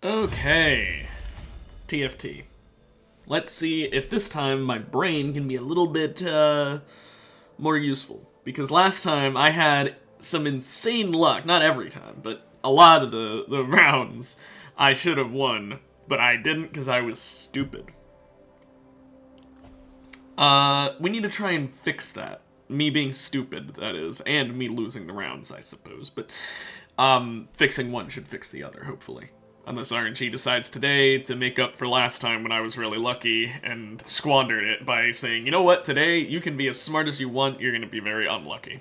Okay. TFT. Let's see if this time my brain can be a little bit more useful. Because last time I had some insane luck. Not every time, but a lot of the rounds I should have won. But I didn't because I was stupid. We need to try and fix that. Me being stupid, that is. And me losing the rounds, I suppose. But fixing one should fix the other, hopefully. Unless RNG decides today to make up for last time when I was really lucky and squandered it by saying, you know what, today you can be as smart as you want, you're going to be very unlucky.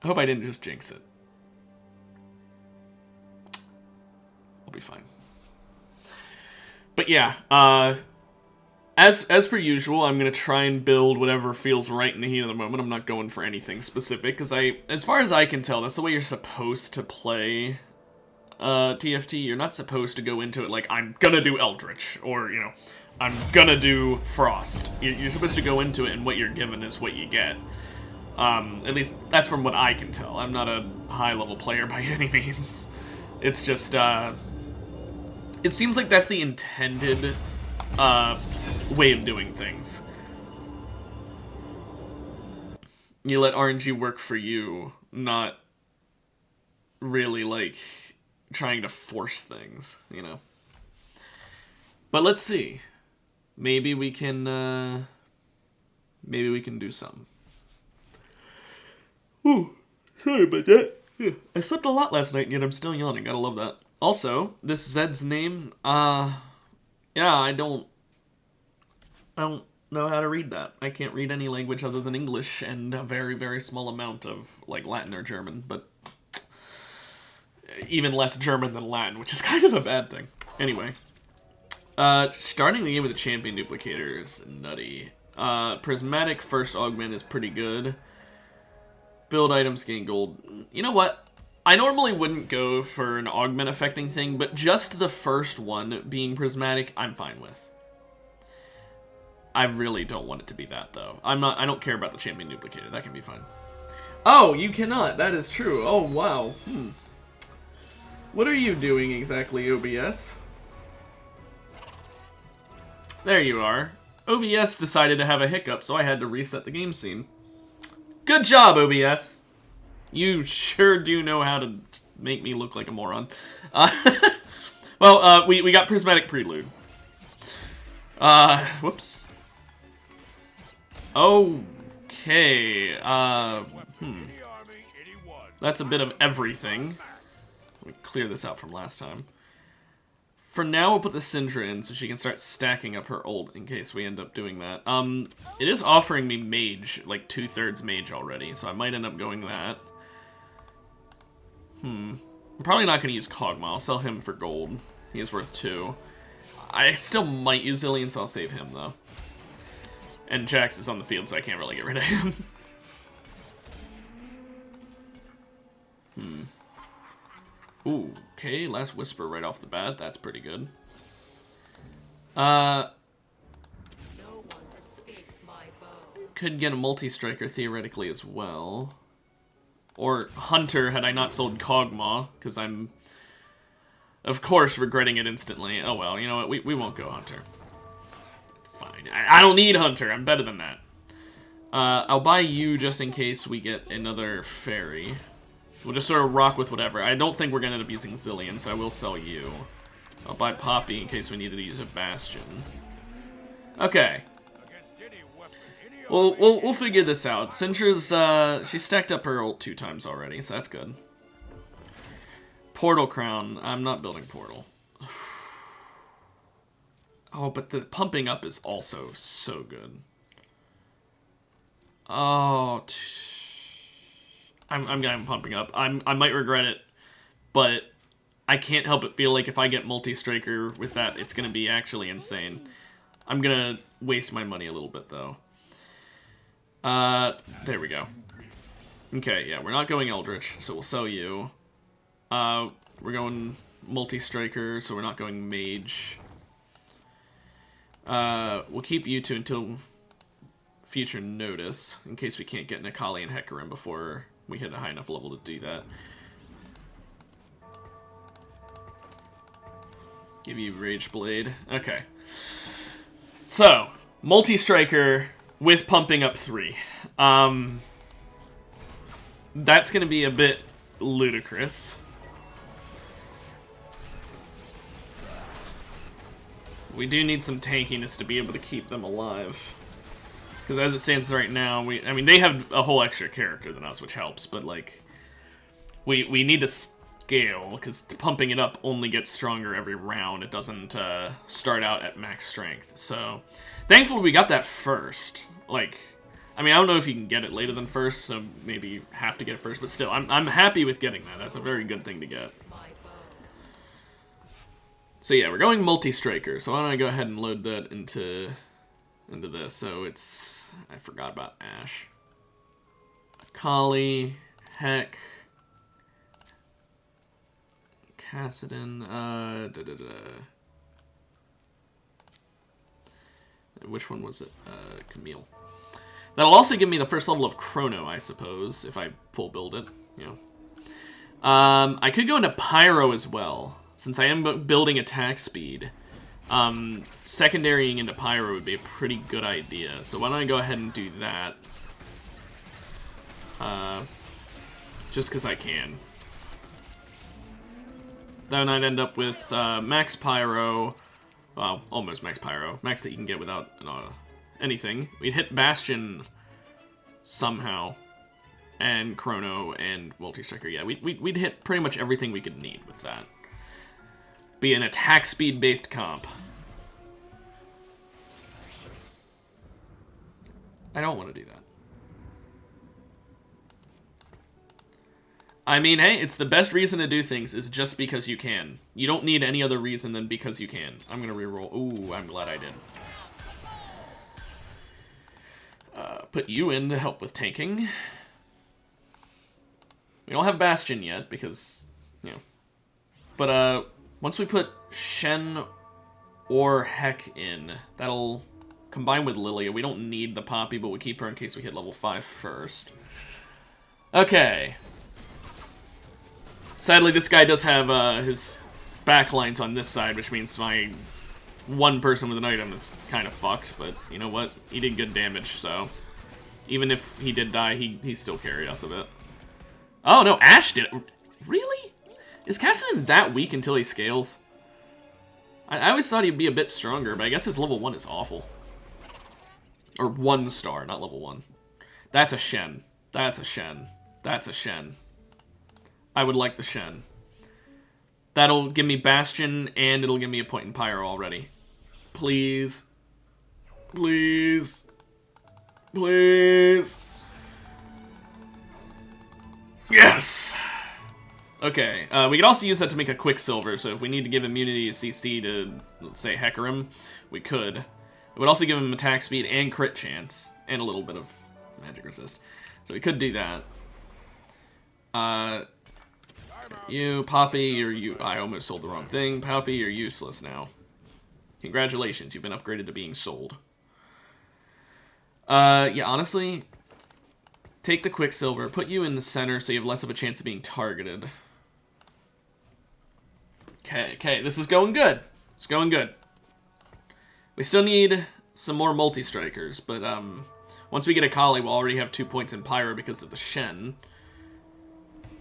I hope I didn't just jinx it. I'll be fine. But yeah, as per usual, I'm going to try and build whatever feels right in the heat of the moment. I'm not going for anything specific, because as far as I can tell, that's the way you're supposed to play TFT. You're not supposed to go into it like, I'm gonna do Eldritch, or, you know, I'm gonna do Frost. You're supposed to go into it, and what you're given is what you get. At least, that's from what I can tell. I'm not a high-level player by any means. It's just, it seems like that's the intended, way of doing things. You let RNG work for you, not really, like, trying to force things, you know. But let's see. Maybe we can do something. Ooh, sorry about that. Yeah, I slept a lot last night, and yet I'm still yawning. Gotta love that. Also, this Zed's name, yeah, I don't know how to read that. I can't read any language other than English and a very, very small amount of, like, Latin or German, but even less German than Latin, which is kind of a bad thing. Anyway. Starting the game with a champion duplicator is nutty. Prismatic first augment is pretty good. Build items, gain gold. You know what? I normally wouldn't go for an augment affecting thing, but just the first one being prismatic, I'm fine with. I really don't want it to be that, though. I don't care about the champion duplicator. That can be fine. Oh, you cannot. That is true. Oh, wow. What are you doing exactly, OBS? There you are. OBS decided to have a hiccup, so I had to reset the game scene. Good job, OBS. You sure do know how to make me look like a moron. Well, we got Prismatic Prelude. Whoops. Okay, That's a bit of everything. Let me clear this out from last time. For now, we'll put the Syndra in so she can start stacking up her ult in case we end up doing that. It is offering me Mage, like 2/3 Mage already, so I might end up going that. I'm probably not going to use Kog'Maw. I'll sell him for gold. He is worth 2. I still might use Zilean, so I'll save him, though. And Jax is on the field, so I can't really get rid of him. Ooh, okay, last Whisper right off the bat. That's pretty good. Could get a multi-striker theoretically as well. Or Hunter had I not sold Kog'Maw, because I'm, of course, regretting it instantly. Oh well, you know what, we won't go Hunter. Fine, I don't need Hunter, I'm better than that. I'll buy you just in case we get another fairy. We'll just sort of rock with whatever. I don't think we're going to end up using Zilean, so I will sell you. I'll buy Poppy in case we needed to use a Bastion. Okay. We'll figure this out. Syndra's, she stacked up her ult 2 times already, so that's good. Portal Crown. I'm not building Portal. Oh, but the pumping up is also so good. Oh, I'm pumping up. I might regret it, but I can't help but feel like if I get multi-striker with that, it's gonna be actually insane. I'm gonna waste my money a little bit though. There we go. Okay, yeah, we're not going Eldritch, so we'll sell you. We're going multi-striker, so we're not going Mage. We'll keep you 2 until future notice, in case we can't get Nikali and Hecarim before we hit a high enough level to do that. Give you Rage Blade. Okay. So, multi-striker with pumping up 3. That's going to be a bit ludicrous. We do need some tankiness to be able to keep them alive. Because as it stands right now, I mean, they have a whole extra character than us, which helps, but, like, we need to scale, because pumping it up only gets stronger every round. It doesn't start out at max strength. So, thankfully we got that first. Like, I mean, I don't know if you can get it later than first, so maybe you have to get it first, but still, I'm happy with getting that. That's a very good thing to get. So yeah, we're going multi-striker, so why don't I go ahead and load that into this. So it's... I forgot about Ashe. Akali, Heck, Kassadin, Which one was it? Camille. That'll also give me the first level of Chrono, I suppose, if I full build it, you know. I could go into Pyro as well, since I am building attack speed. Secondarying into Pyro would be a pretty good idea, so why don't I go ahead and do that? Just because I can. Then I'd end up with max Pyro, well, almost max Pyro, max that you can get without anything. We'd hit Bastion somehow, and Chrono and Multi-Striker. Yeah, we'd hit pretty much everything we could need with that. Be an attack speed based comp. I don't want to do that. I mean, hey, it's the best reason to do things is just because you can. You don't need any other reason than because you can. I'm gonna reroll. Ooh, I'm glad I did. Put you in to help with tanking. We don't have Bastion yet because, you know. But, once we put Shen or Heck in, that'll combine with Lilia. We don't need the Poppy, but we keep her in case we hit level 5 first. Okay. Sadly, this guy does have his backlines on this side, which means my one person with an item is kind of fucked, but you know what? He did good damage, so even if he did die, he still carried us a bit. Oh, no, Ashe did it. Really? Is Kassadin that weak until he scales? I always thought he'd be a bit stronger, but I guess his level 1 is awful. Or 1 star, not level 1. That's a Shen. That's a Shen. That's a Shen. I would like the Shen. That'll give me Bastion, and it'll give me a point in Pyro already. Please. Please. Please. Yes! Okay, we could also use that to make a Quicksilver, so if we need to give immunity to CC to, let's say, Hecarim, we could. It would also give him attack speed and crit chance, and a little bit of magic resist. So we could do that. You, Poppy, you... I almost sold the wrong thing. Poppy, you're useless now. Congratulations, you've been upgraded to being sold. Yeah, honestly, take the Quicksilver, put you in the center so you have less of a chance of being targeted. Okay, this is going good. It's going good. We still need some more multi-strikers, but once we get Akali, we'll already have 2 points in Pyro because of the Shen.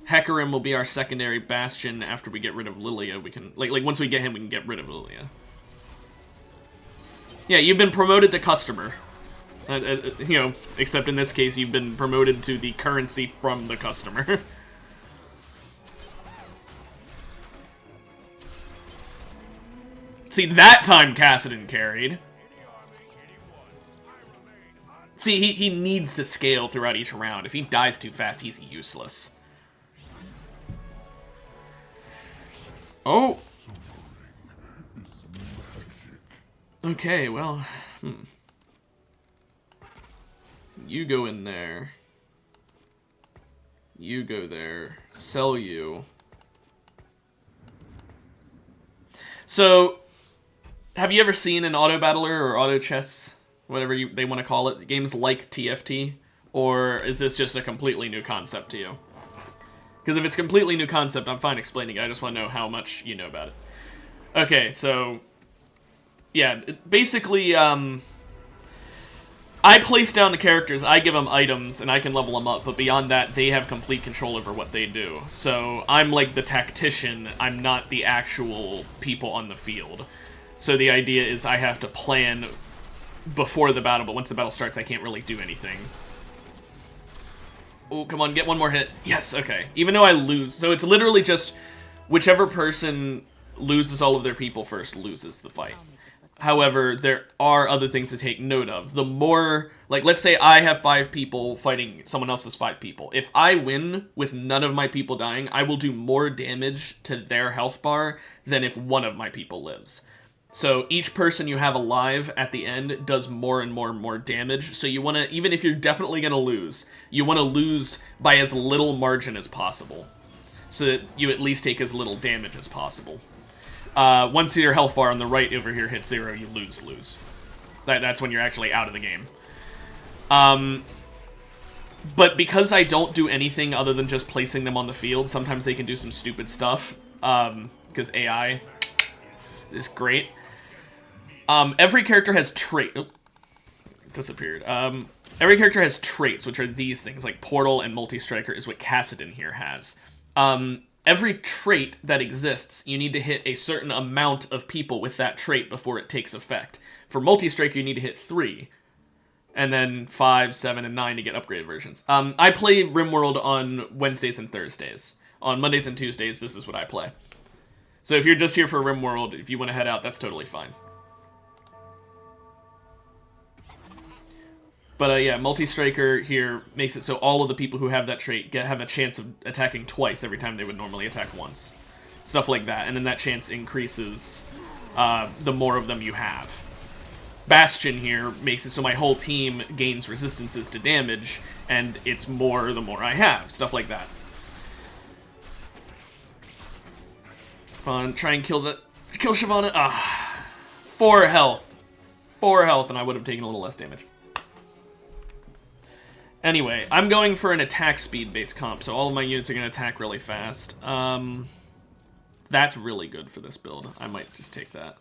Hecarim will be our secondary Bastion after we get rid of Lilia. We can, like once we get him, we can get rid of Lilia. Yeah, you've been promoted to customer. You know, except in this case, you've been promoted to the currency from the customer. See, that time Kassadin carried. See, he needs to scale throughout each round. If he dies too fast, he's useless. Oh! Okay, well, You go in there. You go there. Sell you. So, have you ever seen an auto battler or auto chess, whatever they want to call it, games like TFT? Or is this just a completely new concept to you? Because if it's a completely new concept, I'm fine explaining it. I just want to know how much you know about it. Okay, so yeah, basically, I place down the characters, I give them items, and I can level them up, but beyond that, they have complete control over what they do. So I'm like the tactician, I'm not the actual people on the field. So the idea is I have to plan before the battle, but once the battle starts, I can't really do anything. Oh, come on, get one more hit. Yes, okay. Even though I lose, so it's literally just whichever person loses all of their people first loses the fight. However, there are other things to take note of. The more, like, let's say I have 5 people fighting someone else's 5 people. If I win with none of my people dying, I will do more damage to their health bar than if one of my people lives. So each person you have alive at the end does more and more and more damage. So you want to, even if you're definitely going to lose, you want to lose by as little margin as possible. So that you at least take as little damage as possible. Once your health bar on the right over here hits 0, you lose. That's when you're actually out of the game. But because I don't do anything other than just placing them on the field, sometimes they can do some stupid stuff. Because AI is great. Every character has trait. Oh, disappeared. Every character has traits, which are these things, like Portal and Multi-Striker is what Kassadin here has. Every trait that exists, you need to hit a certain amount of people with that trait before it takes effect. For Multi-Striker, you need to hit 3. And then 5, 7, and 9 to get upgraded versions. I play RimWorld on Wednesdays and Thursdays. On Mondays and Tuesdays, this is what I play. So if you're just here for RimWorld, if you want to head out, that's totally fine. But yeah, Multi-Striker here makes it so all of the people who have that trait have a chance of attacking twice every time they would normally attack once. Stuff like that, and then that chance increases the more of them you have. Bastion here makes it so my whole team gains resistances to damage, and it's more the more I have. Stuff like that. Come on, try and kill Shyvana. Ah, 4 health. 4 health, and I would have taken a little less damage. Anyway, I'm going for an attack speed-based comp, so all of my units are going to attack really fast. That's really good for this build. I might just take that.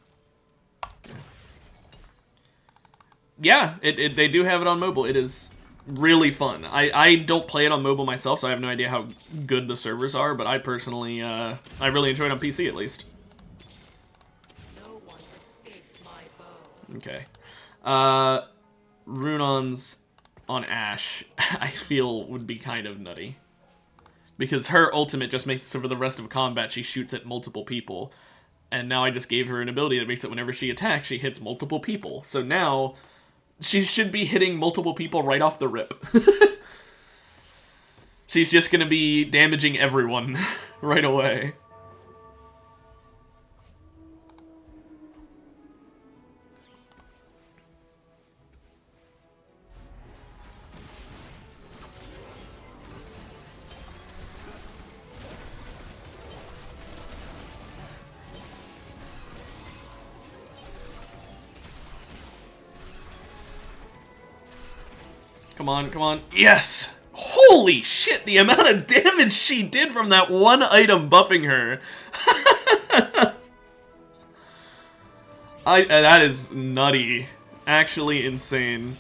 Yeah, they do have it on mobile. It is really fun. I don't play it on mobile myself, so I have no idea how good the servers are, but I personally, I really enjoy it on PC at least. Okay. Runon's on Ashe, I feel would be kind of nutty. Because her ultimate just makes it so for the rest of combat she shoots at multiple people. And now I just gave her an ability that makes it whenever she attacks, she hits multiple people. So now, she should be hitting multiple people right off the rip. She's just gonna be damaging everyone right away. Come on, come on. Yes! Holy shit, the amount of damage she did from that one item buffing her. That is nutty. Actually insane.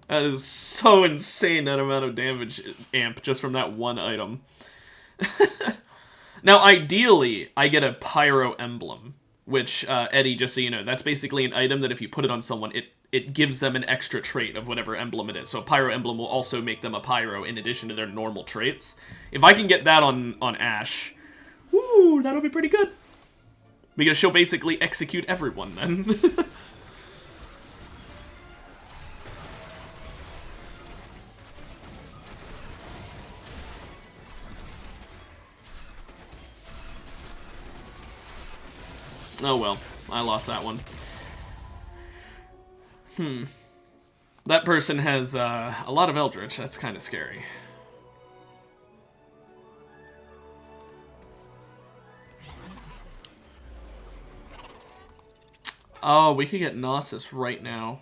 That is so insane, that amount of damage amp just from that one item. Now, ideally, I get a Pyro Emblem, which, Eddie, just so you know, that's basically an item that if you put it on someone, it gives them an extra trait of whatever emblem it is. So a Pyro Emblem will also make them a Pyro in addition to their normal traits. If I can get that on Ashe, woo, that'll be pretty good. Because she'll basically execute everyone then. Oh well, I lost that one. That person has a lot of Eldritch. That's kind of scary. Oh, we could get Gnosis right now.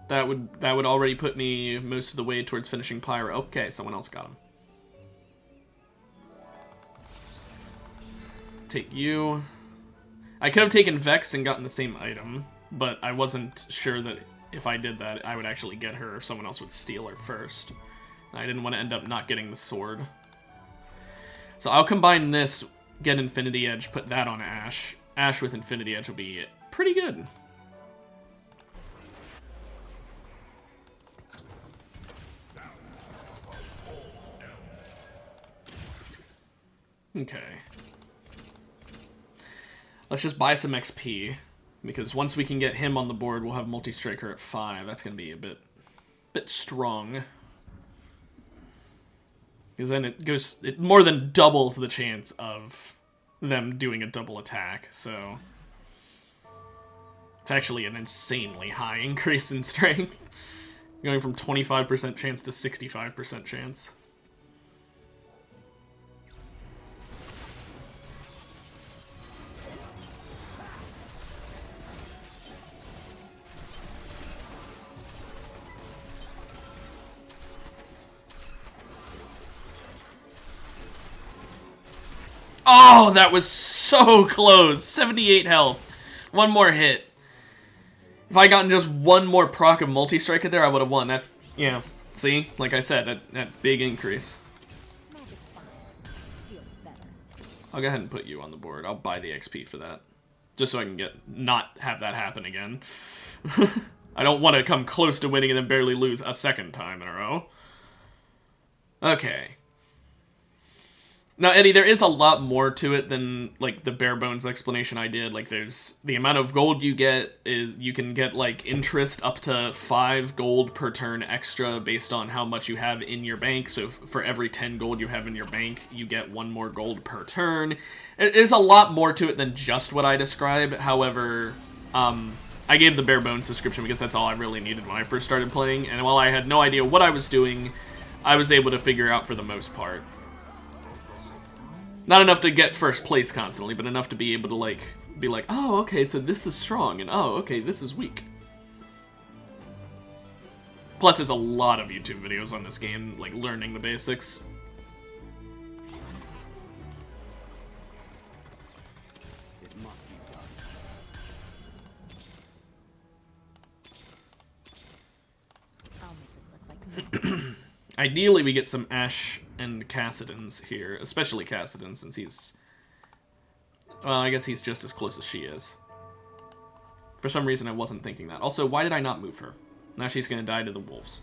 That would already put me most of the way towards finishing Pyro. Okay, someone else got him. Take you. I could have taken Vex and gotten the same item, but I wasn't sure that if I did that, I would actually get her or someone else would steal her first. I didn't want to end up not getting the sword. So I'll combine this, get Infinity Edge, put that on Ashe. Ashe with Infinity Edge will be pretty good. Okay. Let's just buy some XP, because once we can get him on the board, we'll have Multi-Striker at 5. That's going to be a bit strong. Because then it more than doubles the chance of them doing a double attack, so... It's actually an insanely high increase in strength. Going from 25% chance to 65% chance. Oh, that was so close. 78 health. One more hit. If I gotten just one more proc of Multi-Striker there, I would have won. That's, yeah. See? Like I said, that big increase. I'll go ahead and put you on the board. I'll buy the XP for that. Just so I can not have that happen again. I don't want to come close to winning and then barely lose a second time in a row. Okay. Now, Eddie, there is a lot more to it than, like, the bare bones explanation I did. Like, there's the amount of gold you get, you can get, like, interest up to 5 gold per turn extra based on how much you have in your bank. So for every 10 gold you have in your bank, you get 1 more gold per turn. There's a lot more to it than just what I described. However, I gave the bare bones description because that's all I really needed when I first started playing. And while I had no idea what I was doing, I was able to figure out for the most part. Not enough to get first place constantly, but enough to be able to, like, be like, oh, okay, so this is strong, and oh, okay, this is weak. Plus, there's a lot of YouTube videos on this game, like, learning the basics. It must be done. I'll make this look like Ideally, we get some Ashe and Kassadin's here, especially Kassadin, since he's... Well, I guess he's just as close as she is. For some reason, I wasn't thinking that. Also, why did I not move her? Now she's going to die to the wolves.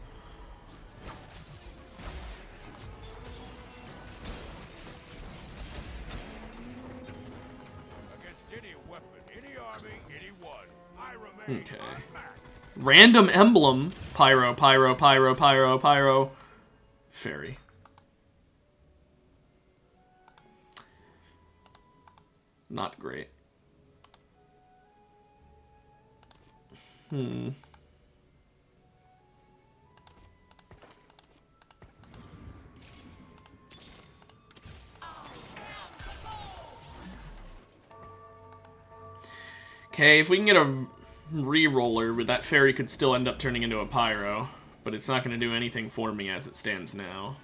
Against any weapon, any army, anyone, I remain Okay. unmatched. Random emblem. Pyro, pyro, pyro, pyro, pyro. Fairy. Not great. Okay, if we can get a re-roller, but that fairy could still end up turning into a pyro. But it's not going to do anything for me as it stands now.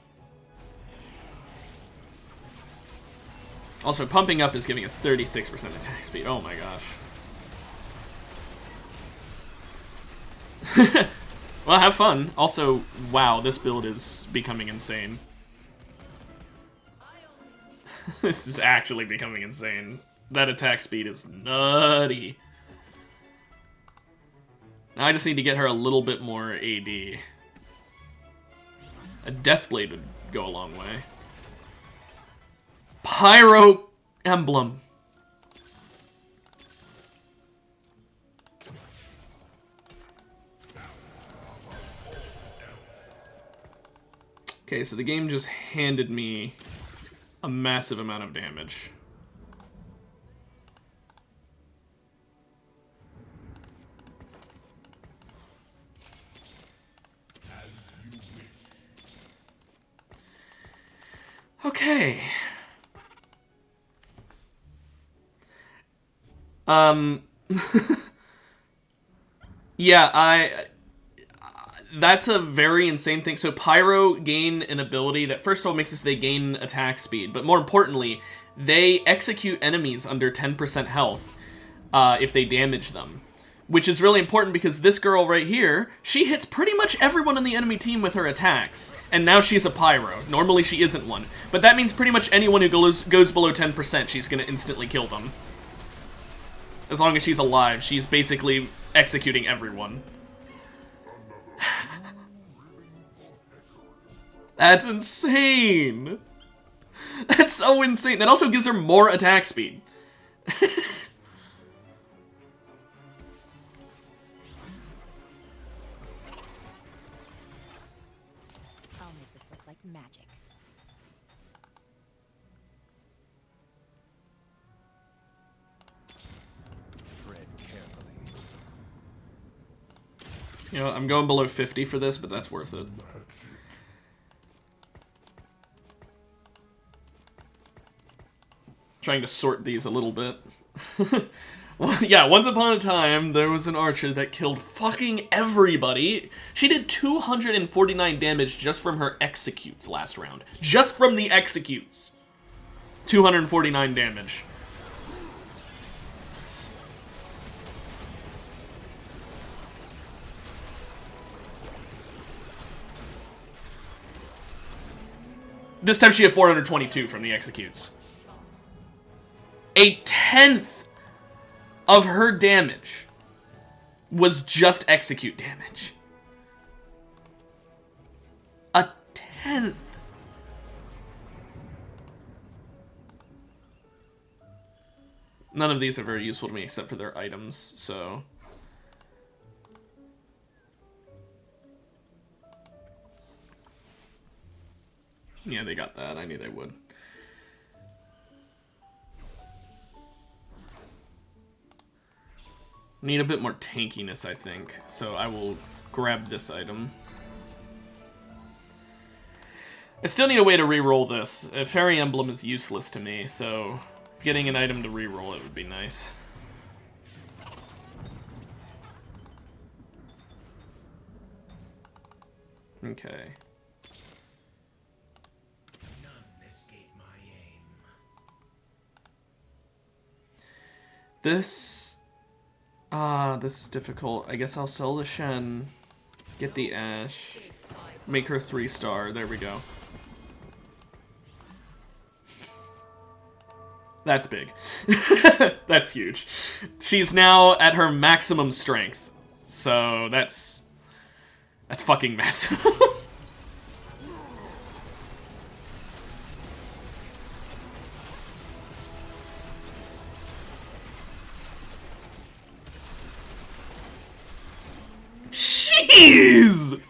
Also, pumping up is giving us 36% attack speed. Oh my gosh. Well, have fun. Also, wow, this build is becoming insane. This is actually becoming insane. That attack speed is nutty. Now I just need to get her a little bit more AD. A Deathblade would go a long way. Pyro Emblem. Okay, so the game just handed me a massive amount of damage. Okay. Yeah, that's a very insane thing. So Pyro gain an ability that first of all makes it so they gain attack speed, but more importantly, they execute enemies under 10% health if they damage them. Which is really important because this girl right here, she hits pretty much everyone on the enemy team with her attacks. And now she's a Pyro. Normally she isn't one. But that means pretty much anyone who goes below 10%, she's going to instantly kill them. As long as she's alive, she's basically executing everyone. That's insane! That's so insane. That also gives her more attack speed. I'll make this look like magic. Tread carefully. You know, I'm going below 50 for this, but that's worth it. Trying to sort these a little bit. Well, yeah, once upon a time, there was an archer that killed fucking everybody. She did 249 damage just from her executes last round. Just from the executes. 249 damage. This time she had 422 from the executes. A tenth of her damage was just execute damage. A tenth. None of these are very useful to me except for their items, so... Yeah, they got that. I knew they would. Need a bit more tankiness, I think, so I will grab this item. I still need a way to reroll this. A Fairy Emblem is useless to me, so getting an item to reroll it would be nice. Okay. None escape my aim. This is difficult. I guess I'll sell the Shen, get the Ash, make her 3-star. There we go. That's big. That's huge. She's now at her maximum strength. So that's fucking massive. Jeez!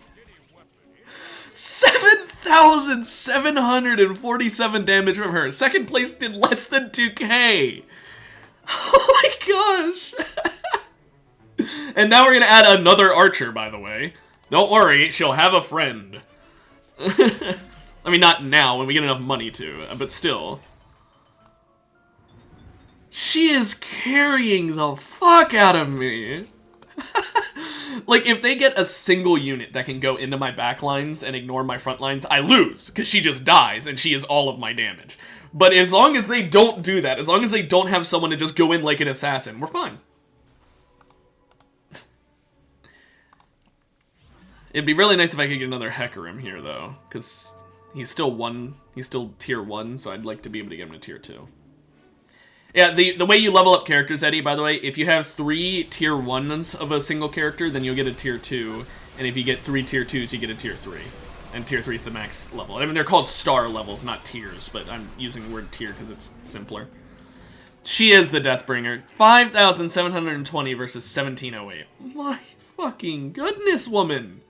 7,747 damage from her. Second place did less than 2k. Oh my gosh. And now we're gonna add another archer, by the way. Don't worry, she'll have a friend. I mean, not now, when we get enough money to, but still. She is carrying the fuck out of me. Like, if they get a single unit that can go into my backlines and ignore my front lines, I lose, because she just dies, and she is all of my damage. But as long as they don't do that, as long as they don't have someone to just go in like an assassin, we're fine. It'd be really nice if I could get another Hecarim here, though, because he's still tier 1, so I'd like to be able to get him to tier 2. Yeah, the way you level up characters, Eddie, by the way, if you have 3 tier 1s of a single character, then you'll get a tier 2, and if you get 3 tier 2s, you get a tier 3. And tier 3 is the max level. I mean, they're called star levels, not tiers, but I'm using the word tier because it's simpler. She is the Deathbringer. 5,720 versus 1,708. My fucking goodness, woman!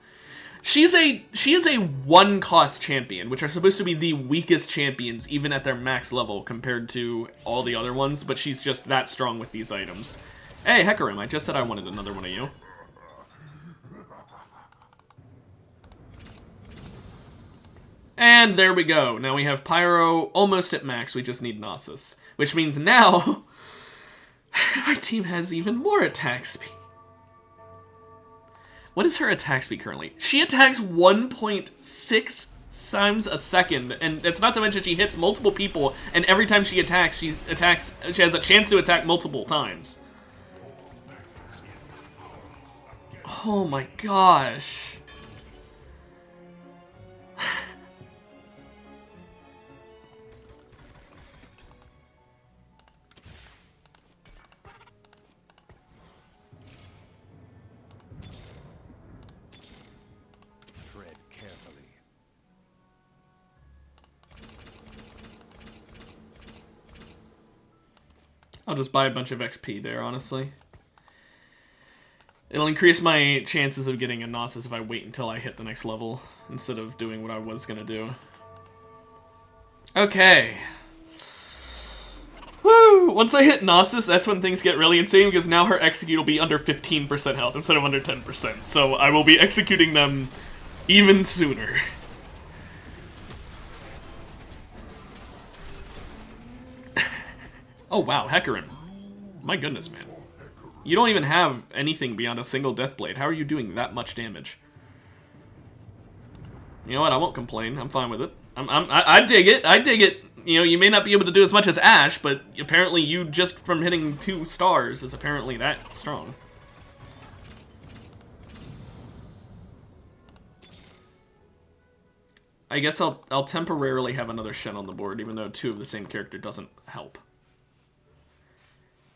She is a 1-cost champion, which are supposed to be the weakest champions, even at their max level, compared to all the other ones, but she's just that strong with these items. Hey, Hecarim, I just said I wanted another one of you. And there we go. Now we have Pyro almost at max, we just need Nasus. Which means now, my team has even more attack speed. What is her attack speed currently? She attacks 1.6 times a second, and it's not to mention she hits multiple people, and every time she attacks, she has a chance to attack multiple times. Oh my gosh. Tread carefully. I'll just buy a bunch of XP there, honestly. It'll increase my chances of getting a Gnosis if I wait until I hit the next level, instead of doing what I was gonna do. Okay. Woo! Once I hit Gnosis, that's when things get really insane, because now her execute will be under 15% health instead of under 10%. So I will be executing them even sooner. Oh wow, Hecarim. My goodness, man. You don't even have anything beyond a single Deathblade. How are you doing that much damage? You know what? I won't complain. I'm fine with it. I dig it. I dig it. You know, you may not be able to do as much as Ashe, but apparently you just from hitting 2 stars is apparently that strong. I guess I'll temporarily have another Shen on the board, even though 2 of the same character doesn't help.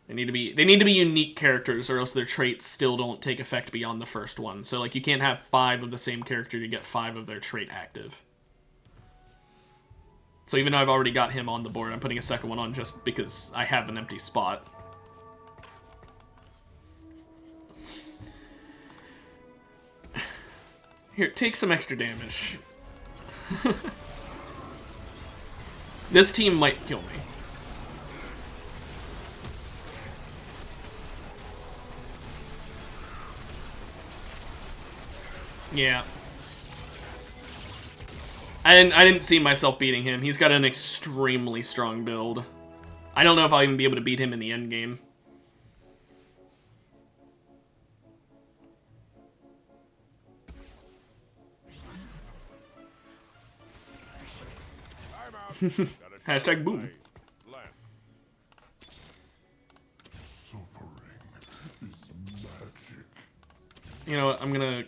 They need to be unique characters, or else their traits still don't take effect beyond the first one. So like you can't have 5 of the same character to get 5 of their trait active. So even though I've already got him on the board, I'm putting a second one on just because I have an empty spot. Here, take some extra damage. This team might kill me. Yeah. I didn't see myself beating him. He's got an extremely strong build. I don't know if I'll even be able to beat him in the end game. I'm out. Hashtag boom. Land. You know what? I'm gonna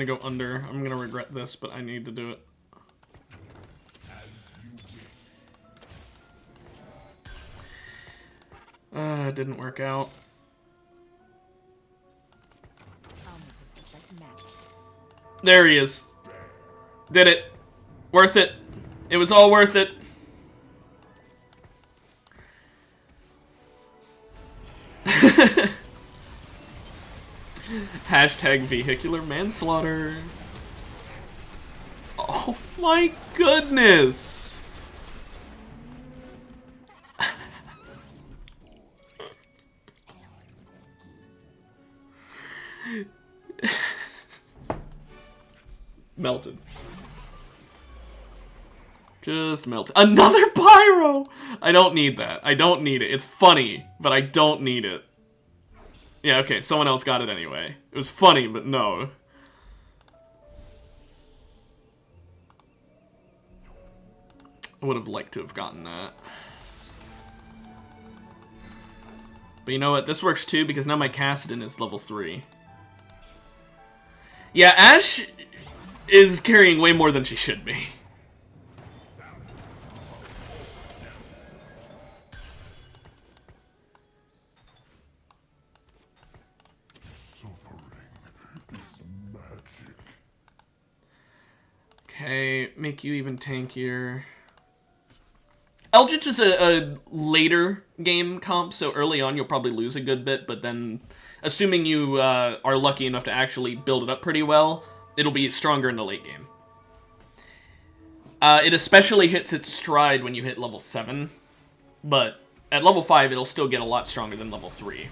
go under. I'm gonna regret this, but I need to do it. It didn't work out. I'll make this look like magic. There he is. Did it. Worth it. It was all worth it. Hashtag vehicular manslaughter. Oh my goodness. Melted. Just melted. Another pyro! I don't need that. I don't need it. It's funny, but I don't need it. Yeah, okay, someone else got it anyway. It was funny, but no. I would have liked to have gotten that. But you know what? This works too, because now my Kassadin is level 3. Yeah, Ashe is carrying way more than she should be. Okay, make you even tankier. Eldritch is a later game comp, so early on you'll probably lose a good bit, but then, assuming you are lucky enough to actually build it up pretty well, it'll be stronger in the late game. It especially hits its stride when you hit level 7, but at level 5 it'll still get a lot stronger than level 3.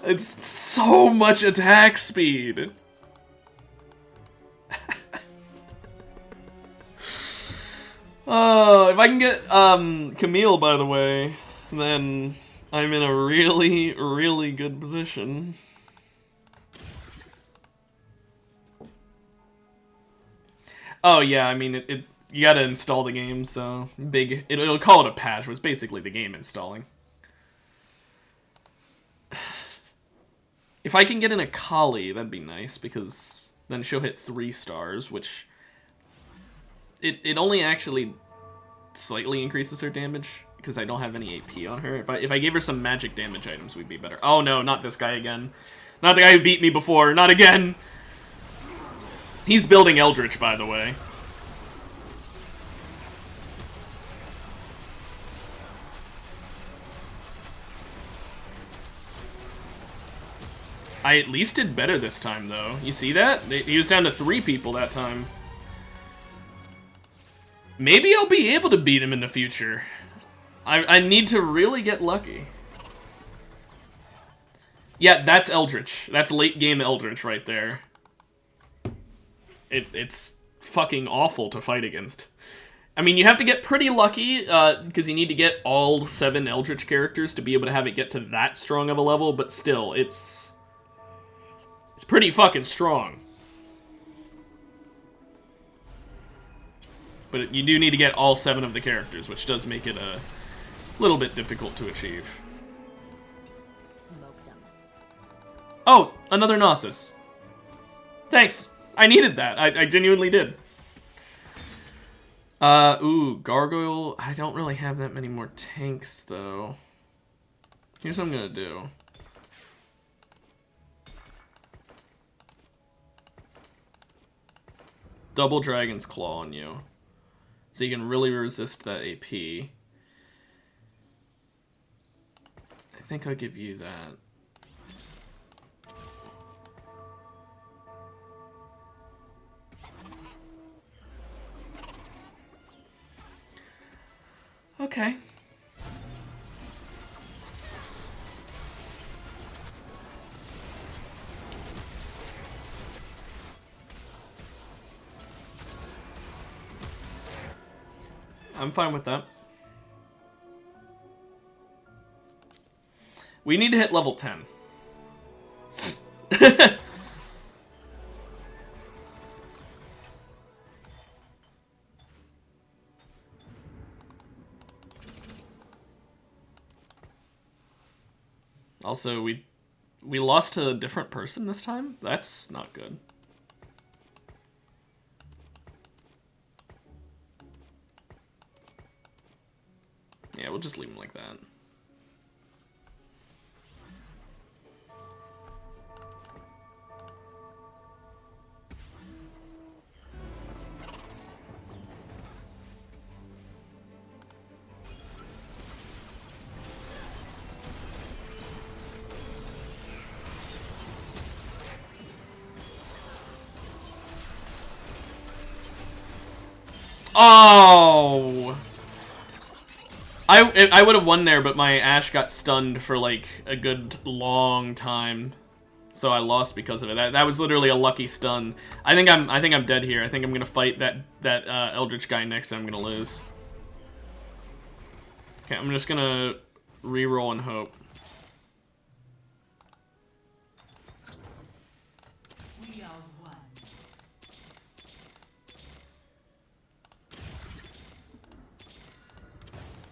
It's so much attack speed. Oh, if I can get Camille, by the way, then I'm in a really, really good position. Oh yeah, I mean you gotta install the game, so it'll call it a patch, but it's basically the game installing. If I can get in a Kali, that'd be nice, because then she'll hit 3 stars, which it only actually slightly increases her damage, because I don't have any AP on her. If I gave her some magic damage items, we'd be better. Oh no, not this guy again. Not the guy who beat me before, not again! He's building Eldritch, by the way. I at least did better this time, though. You see that? He was down to 3 people that time. Maybe I'll be able to beat him in the future. I need to really get lucky. Yeah, that's Eldritch. That's late game Eldritch right there. It's fucking awful to fight against. I mean, you have to get pretty lucky, because you need to get all 7 Eldritch characters to be able to have it get to that strong of a level, but still, it's pretty fucking strong. But you do need to get all 7 of the characters, which does make it a little bit difficult to achieve. Smoked 'em. Oh, another Gnosis. Thanks. I needed that. I genuinely did. Ooh, Gargoyle. I don't really have that many more tanks, though. Here's what I'm gonna do. Double Dragon's Claw on you. So you can really resist that AP. I think I'll give you that. Okay. I'm fine with that. We need to hit level 10. Also, we lost to a different person this time? That's not good. Yeah, we'll just leave him like that. Oh! I would have won there, but my Ashe got stunned for like a good long time, so I lost because of it. That was literally a lucky stun. I think I'm dead here. I think I'm gonna fight that Eldritch guy next, and I'm gonna lose. Okay, I'm just gonna re-roll and hope.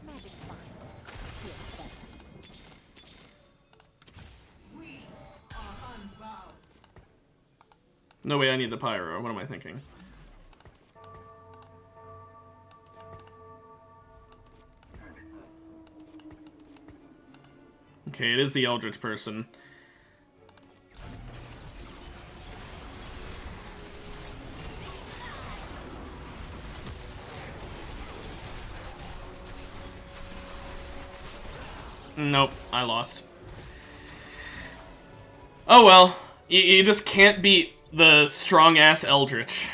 Magic's fine. Feels better. No way, I need the Pyro. What am I thinking? Okay, it is the Eldritch person. Nope, I lost. Oh well, you just can't beat the strong-ass Eldritch.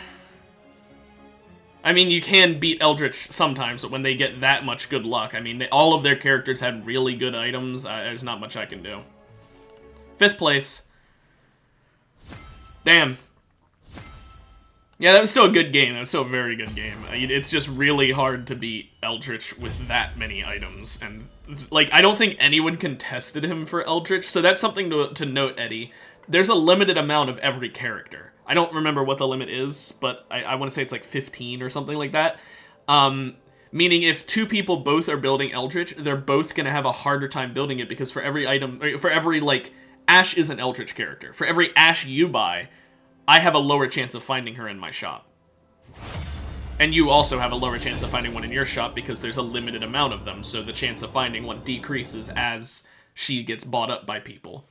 I mean, you can beat Eldritch sometimes, but when they get that much good luck, I mean, all of their characters had really good items. There's not much I can do. 5th place. Damn. Yeah, that was still a good game. That was still a very good game. It's just really hard to beat Eldritch with that many items. And, like, I don't think anyone contested him for Eldritch, so that's something to note, Eddie. There's a limited amount of every character. I don't remember what the limit is, but I want to say it's like 15 or something like that. Meaning if two people both are building Eldritch, they're both going to have a harder time building it because for every item, for every, like, Ashe is an Eldritch character. For every Ashe you buy, I have a lower chance of finding her in my shop. And you also have a lower chance of finding one in your shop because there's a limited amount of them, so the chance of finding one decreases as she gets bought up by people.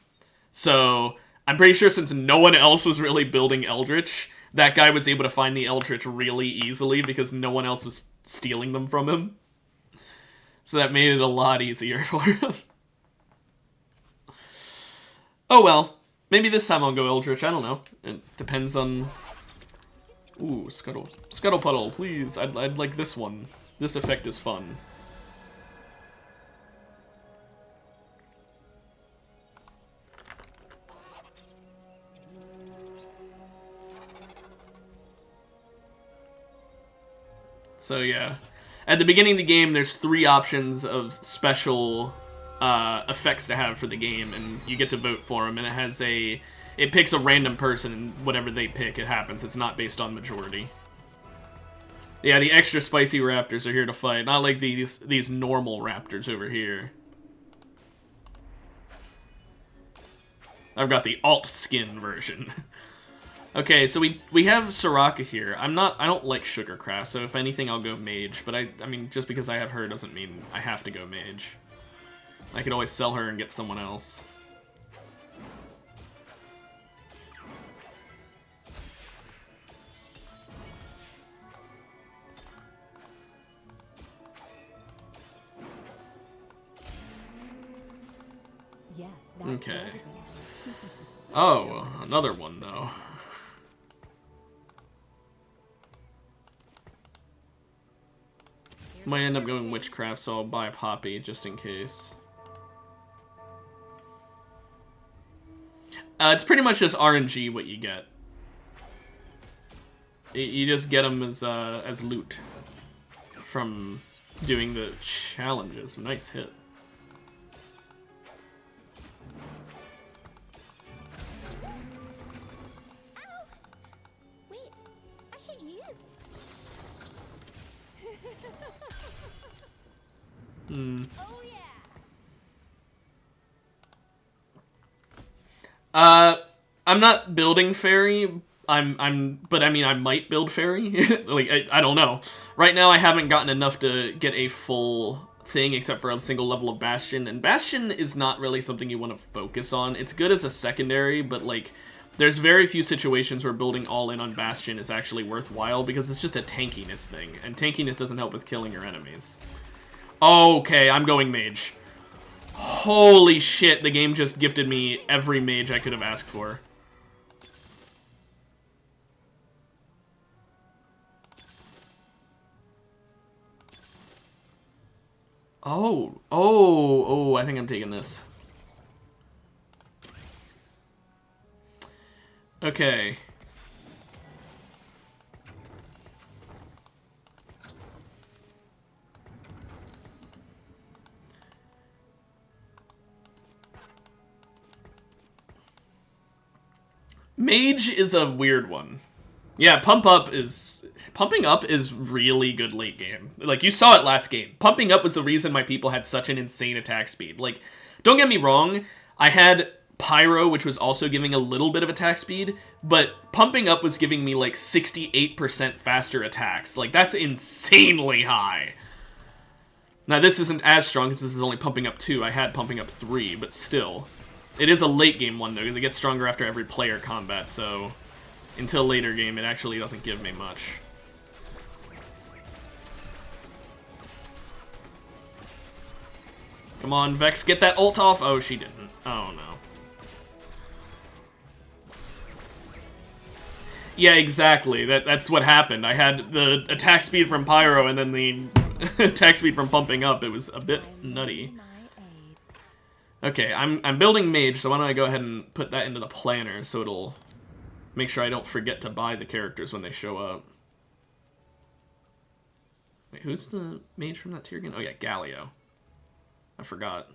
So, I'm pretty sure since no one else was really building Eldritch, that guy was able to find the Eldritch really easily because no one else was stealing them from him. So that made it a lot easier for him. Oh well. Maybe this time I'll go Eldritch, I don't know. It depends on... Ooh, Scuttle. Scuttle Puddle, please. I'd like this one. This effect is fun. So yeah. At the beginning of the game, there's 3 options of special effects to have for the game, and you get to vote for them, and it picks a random person, and whatever they pick, it happens. It's not based on majority. Yeah, the extra spicy raptors are here to fight, not like these normal raptors over here. I've got the alt skin version. Okay, so we have Soraka here. I don't like Sugarcraft, so if anything I'll go mage, but I mean, just because I have her doesn't mean I have to go mage. I could always sell her and get someone else. Yes, that's Okay. resonating. Oh, another one though. Might end up going witchcraft, so I'll buy Poppy just in case. It's pretty much just RNG what you get. You just get them as loot from doing the challenges. Nice hit. Wait, I hit you. Oh yeah. I'm not building fairy. But I mean, I might build fairy. Like, I don't know. Right now, I haven't gotten enough to get a full thing, except for a single level of Bastion. And Bastion is not really something you want to focus on. It's good as a secondary, but, like, there's very few situations where building all in on Bastion is actually worthwhile, because it's just a tankiness thing. And tankiness doesn't help with killing your enemies. Okay, I'm going mage. Holy shit, the game just gifted me every mage I could have asked for. Oh, I think I'm taking this. Okay. Mage is a weird one. Yeah, pumping up is really good late game. Like, you saw it last game. Pumping up was the reason my people had such an insane attack speed. Like, don't get me wrong, I had Pyro, which was also giving a little bit of attack speed, but pumping up was giving me like 68% faster attacks. Like, that's insanely high. Now, this isn't as strong because this is only pumping up 2. I had pumping up 3, but still. It is a late game one, though, because it gets stronger after every player combat, so until later game, it actually doesn't give me much. Come on, Vex, get that ult off! Oh, she didn't. Oh, no. Yeah, exactly. That's what happened. I had the attack speed from Pyro and then the attack speed from pumping up. It was a bit nutty. Okay, I'm building mage, so why don't I go ahead and put that into the planner so it'll Make sure I don't forget to buy the characters when they show up. Wait, who's the mage from that tier again? Oh yeah, Galio. I forgot.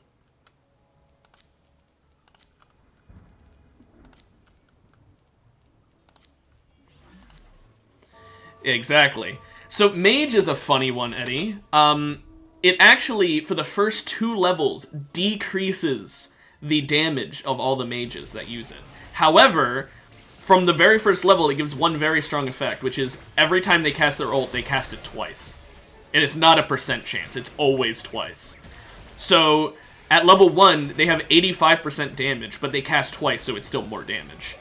Exactly. So mage is a funny one, Eddie. It actually, for the first 2 levels, decreases the damage of all the mages that use it. However, from the very first level, it gives one very strong effect, which is every time they cast their ult, they cast it twice. And it's not a % chance, it's always twice. So, at level 1, they have 85% damage, but they cast twice, so it's still more damage.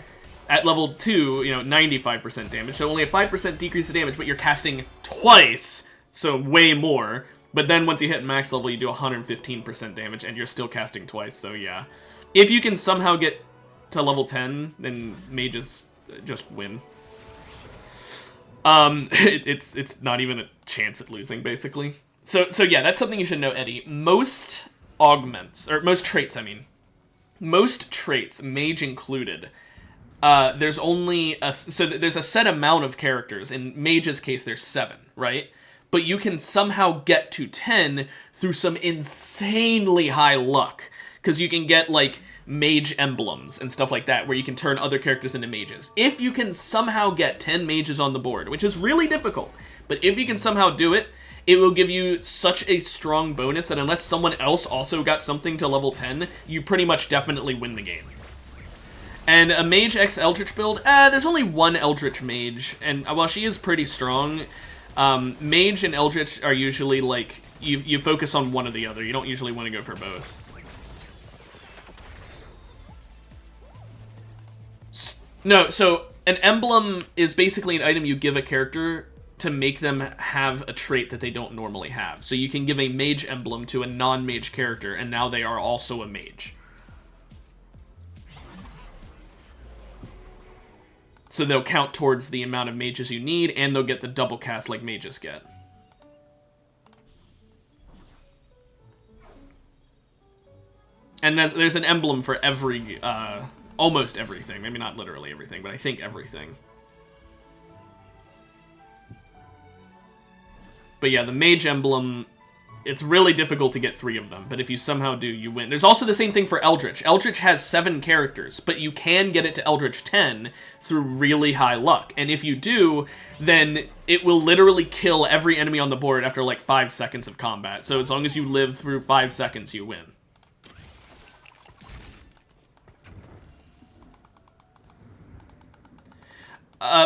At level 2, 95% damage, so only a 5% decrease of damage, but you're casting twice, so way more. But then once you hit max level, you do 115% damage, and you're still casting twice, so yeah. If you can somehow get to level 10, then mages just win. It's not even a chance at losing, basically. So yeah, that's something you should know, Eddie. Most traits, most traits, mage included, there's only there's a set amount of characters. In mage's case, there's 7, right? But you can somehow get to 10 through some insanely high luck. Because you can get, like, mage emblems and stuff like that, where you can turn other characters into mages. If you can somehow get 10 mages on the board, which is really difficult, but if you can somehow do it, it will give you such a strong bonus that unless someone else also got something to level 10, you pretty much definitely win the game. And a Mage X Eldritch build, there's only one Eldritch Mage, and while she is pretty strong, Mage and Eldritch are usually, like, you focus on one or the other. You don't usually want to go for both. No, so an emblem is basically an item you give a character to make them have a trait that they don't normally have. So you can give a mage emblem to a non-mage character, and now they are also a mage. So they'll count towards the amount of mages you need, and they'll get the double cast like mages get. And there's an emblem for every, almost everything. Maybe not literally everything, but I think everything. But yeah, the mage emblem, it's really difficult to get 3 of them, but if you somehow do, you win. There's also the same thing for Eldritch. Eldritch has 7 characters, but you can get it to Eldritch 10 through really high luck. And if you do, then it will literally kill every enemy on the board after like 5 seconds of combat. So as long as you live through 5 seconds, you win.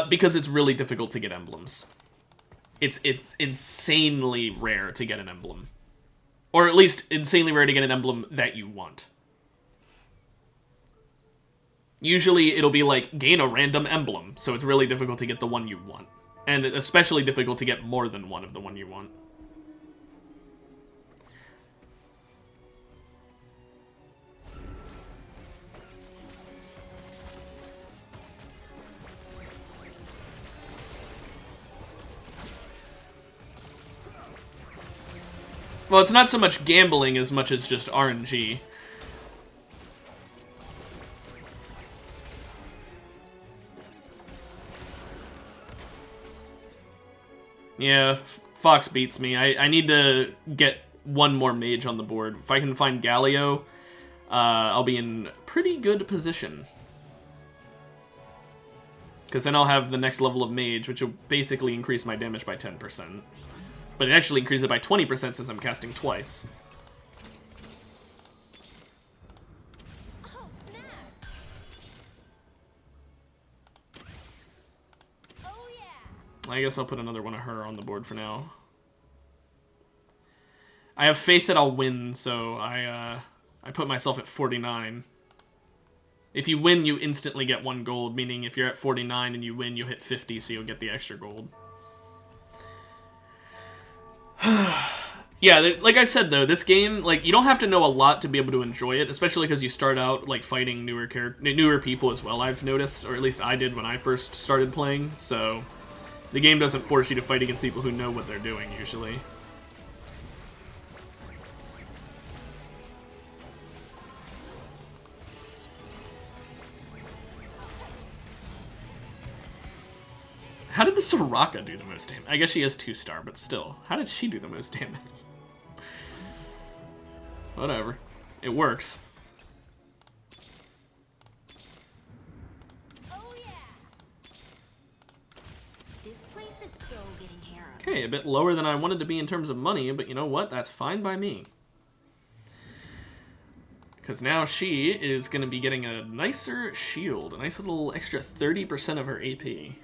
Because it's really difficult to get emblems. It's insanely rare to get an emblem. Or at least insanely rare to get an emblem that you want. Usually it'll be like, gain a random emblem, so it's really difficult to get the one you want. And especially difficult to get more than one of the one you want. Well, it's not so much gambling as much as just RNG. Yeah, Fox beats me. I need to get one more mage on the board. If I can find Galio, I'll be in pretty good position. Because then I'll have the next level of mage, which will basically increase my damage by 10%. But it actually increases it by 20% since I'm casting twice. Oh, snap! Oh, yeah! I guess I'll put another one of her on the board for now. I have faith that I'll win, so I put myself at 49. If you win, you instantly get 1 gold, meaning if you're at 49 and you win, you hit 50, so you'll get the extra gold. Yeah, like I said though, this game, like, you don't have to know a lot to be able to enjoy it, especially because you start out like fighting newer people as well, I've noticed, or at least I did when I first started playing, so the game doesn't force you to fight against people who know what they're doing usually. How did the Soraka do the most damage? I guess she has 2-star, but still. How did she do the most damage? Whatever. It works. Oh yeah. This place is so getting harrowed. Okay, a bit lower than I wanted to be in terms of money, but you know what? That's fine by me. Because now she is going to be getting a nicer shield. A nice little extra 30% of her AP.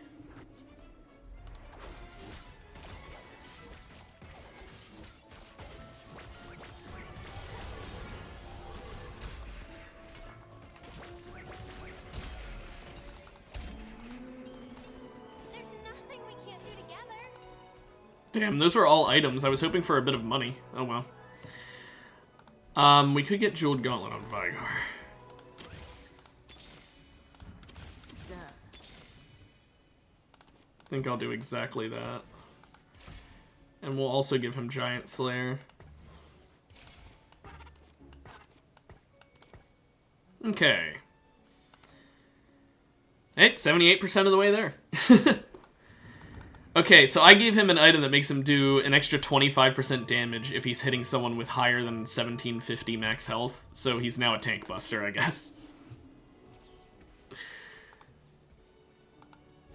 There's nothing we can't do together. Damn, those were all items. I was hoping for a bit of money. Oh well. We could get Jeweled Gauntlet on Vigar. Duh. I think I'll do exactly that. And we'll also give him Giant Slayer. Okay. Hey, 78% of the way there. Okay, so I gave him an item that makes him do an extra 25% damage if he's hitting someone with higher than 1750 max health. So he's now a tank buster, I guess.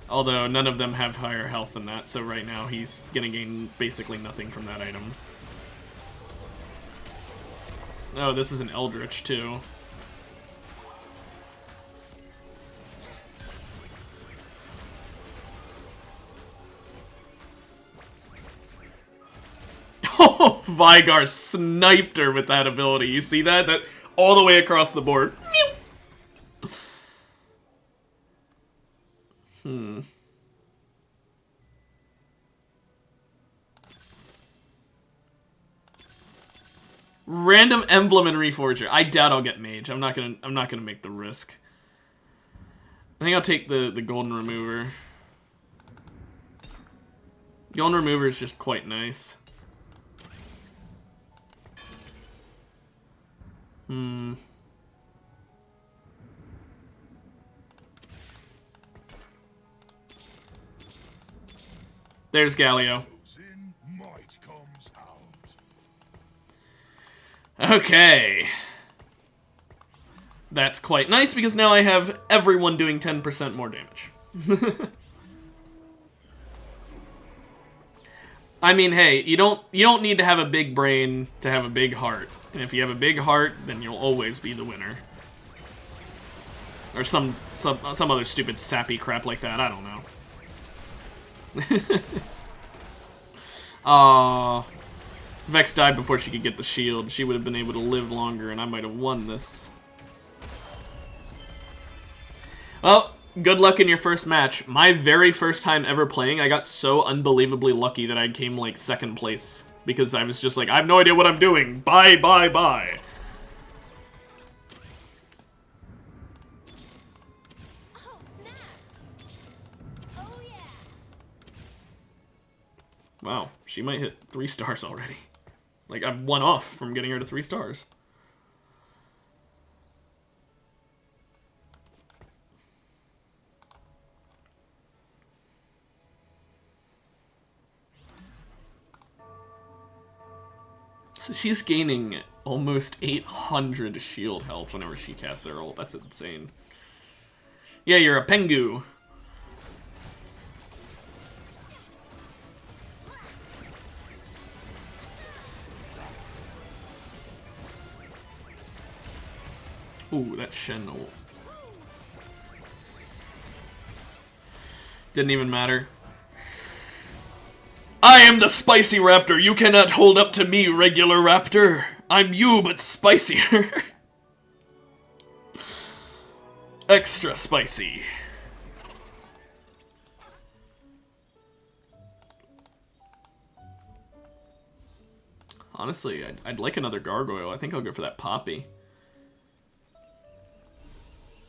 Although none of them have higher health than that, so right now he's gonna gain basically nothing from that item. Oh, this is an Eldritch too. Oh, Vigar sniped her with that ability. You see that? That all the way across the board. Random emblem and Reforger. I doubt I'll get Mage. I'm not gonna make the risk. I think I'll take the Golden Remover. Golden Remover is just quite nice. There's Galio. In, might comes out. Okay. That's quite nice because now I have everyone doing 10% more damage. I mean, hey, you don't need to have a big brain to have a big heart. And if you have a big heart, then you'll always be the winner. Or some other stupid sappy crap like that, I don't know. Aww. Vex died before she could get the shield. She would have been able to live longer and I might have won this. Well, good luck in your first match. My very first time ever playing, I got so unbelievably lucky that I came, like, second place. Because I was just like, I have no idea what I'm doing. Bye, bye, bye. Oh snap! Oh yeah! Wow, she might hit 3 stars already. Like, I'm 1 off from getting her to 3 stars. So she's gaining almost 800 shield health whenever she casts her ult. That's insane. Yeah, you're a Pengu. Ooh, that Shen ult. Didn't even matter. I am the spicy raptor. You cannot hold up to me, regular raptor. I'm you, but spicier. Extra spicy. Honestly, I'd like another gargoyle. I think I'll go for that Poppy.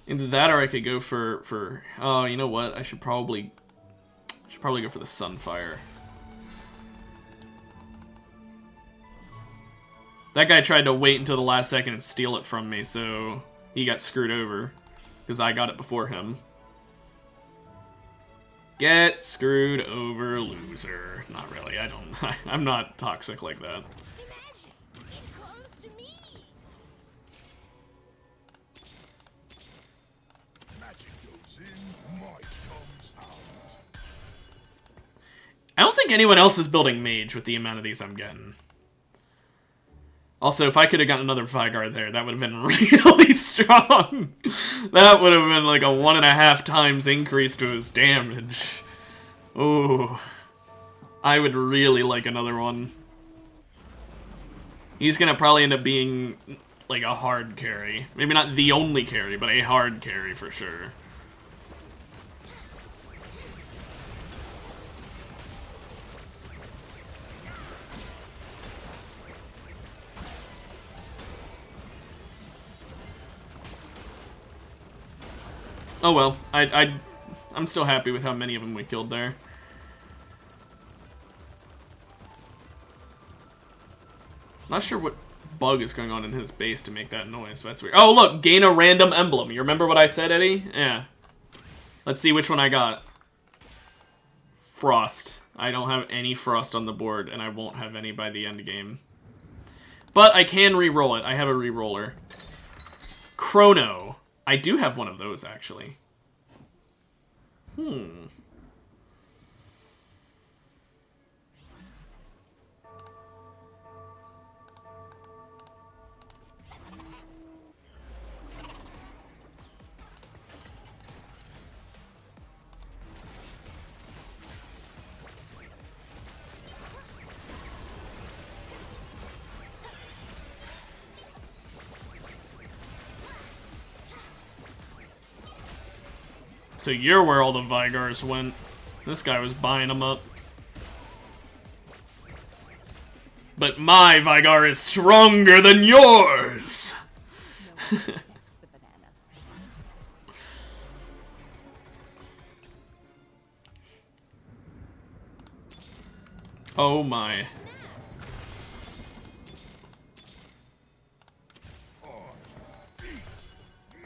Either that or I could go for oh, you know what? I should probably go for the Sunfire. That guy tried to wait until the last second and steal it from me, so he got screwed over. Because I got it before him. Get screwed over, loser. Not really, I don't... I'm not toxic like that. Imagine it comes to me. Magic goes in, might comes out. I don't think anyone else is building mage with the amount of these I'm getting. Also, if I could have gotten another Vygar there, that would have been really strong. That would have been like a 1.5 times increase to his damage. Ooh. I would really like another one. He's gonna probably end up being like a hard carry. Maybe not the only carry, but a hard carry for sure. Oh well, I'm still happy with how many of them we killed there. Not sure what bug is going on in his base to make that noise. That's weird. Oh look, gain a random emblem. You remember what I said, Eddie? Yeah. Let's see which one I got. Frost. I don't have any Frost on the board, and I won't have any by the end game. But I can re-roll it. I have a re-roller. Chrono. I do have one of those, actually. So you're where all the Vygars went. This guy was buying them up. But my Vygar is stronger than yours! No one likes the banana. Oh my.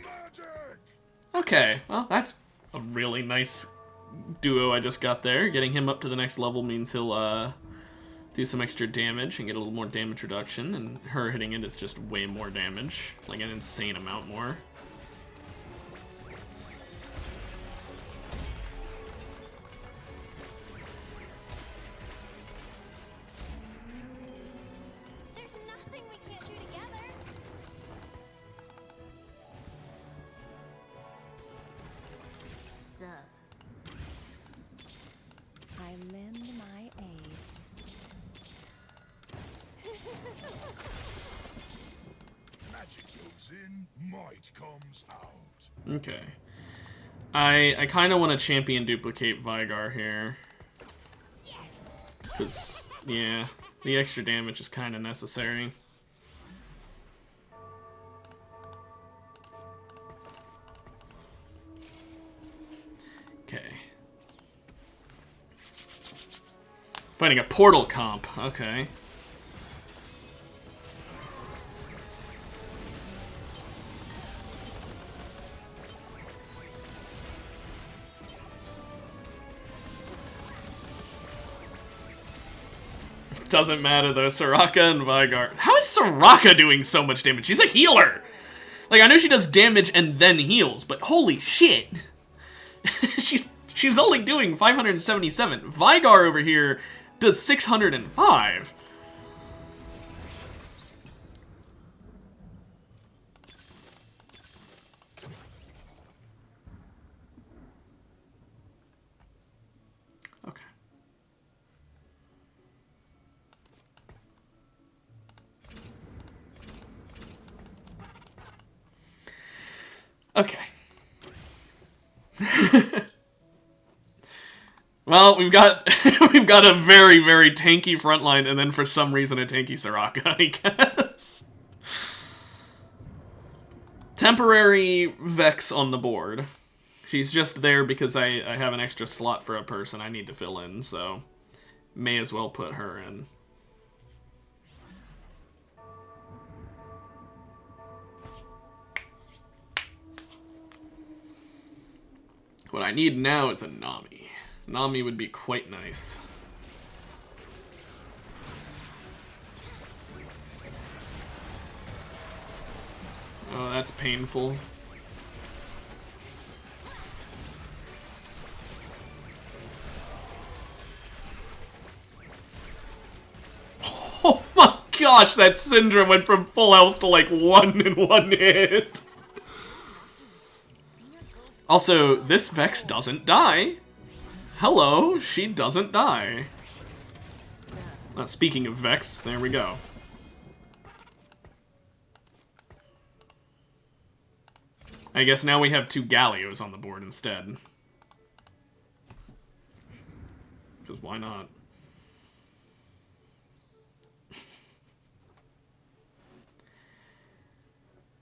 Magic! Okay, well, that's a really nice duo I just got there. Getting him up to the next level means he'll do some extra damage and get a little more damage reduction, and her hitting it is just way more damage, like an insane amount more. There's nothing we can't do together. Sub. I lend my aid. Magic goes in, might comes out. Okay. I kind of want to champion duplicate Vygar here. Yes. Because, yeah, the extra damage is kind of necessary. Okay. Finding a portal comp. Okay. Doesn't matter though, Soraka and Vygar. How is Soraka doing so much damage? She's a healer! Like, I know she does damage and then heals, but holy shit! she's only doing 577. Vygar over here does 605. Okay. Okay. Well, we've got we've got a very, very tanky front line, and then for some reason a tanky Soraka, I guess. Temporary Vex on the board. She's just there because I have an extra slot for a person I need to fill in, so may as well put her in. What I need now is a Nami. Nami would be quite nice. Oh, that's painful. Oh my gosh, that Syndra went from full health to like 1 in 1 hit. Also, this Vex doesn't die. Hello, she doesn't die. Speaking of Vex, there we go. I guess now we have 2 Gallios on the board instead. Because why not?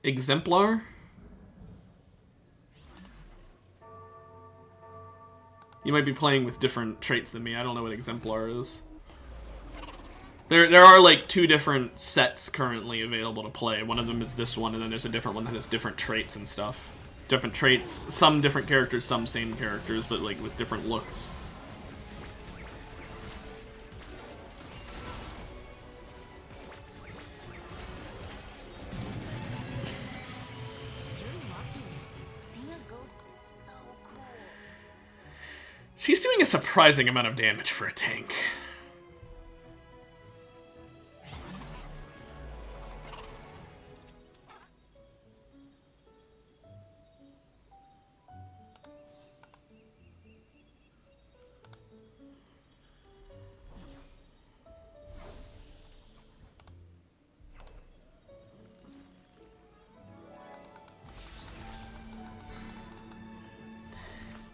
Exemplar? You might be playing with different traits than me. I don't know what Exemplar is. There are like 2 different sets currently available to play. One of them is this one, and then there's a different one that has different traits and stuff. Different traits, some different characters, some same characters, but like with different looks. She's doing a surprising amount of damage for a tank.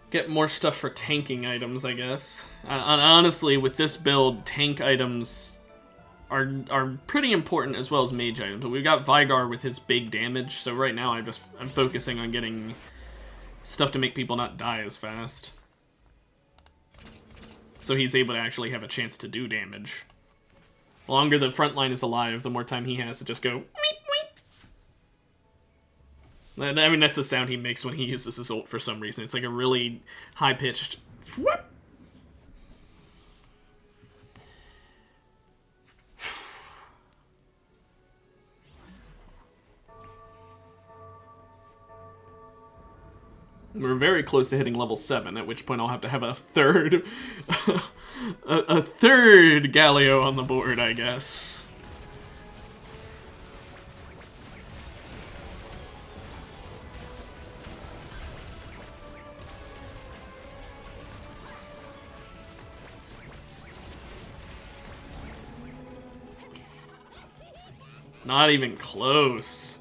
Get more stuff for tanking items, I guess. Honestly, with this build, tank items are pretty important as well as mage items. But we've got Vygar with his big damage, so right now I'm focusing on getting stuff to make people not die as fast. So he's able to actually have a chance to do damage. The longer the front line is alive, the more time he has to just go... I mean, that's the sound he makes when he uses his ult for some reason. It's like a really high-pitched... Whoop. We're very close to hitting level 7, at which point I'll have to have a third... a third Galio on the board, I guess. Not even close.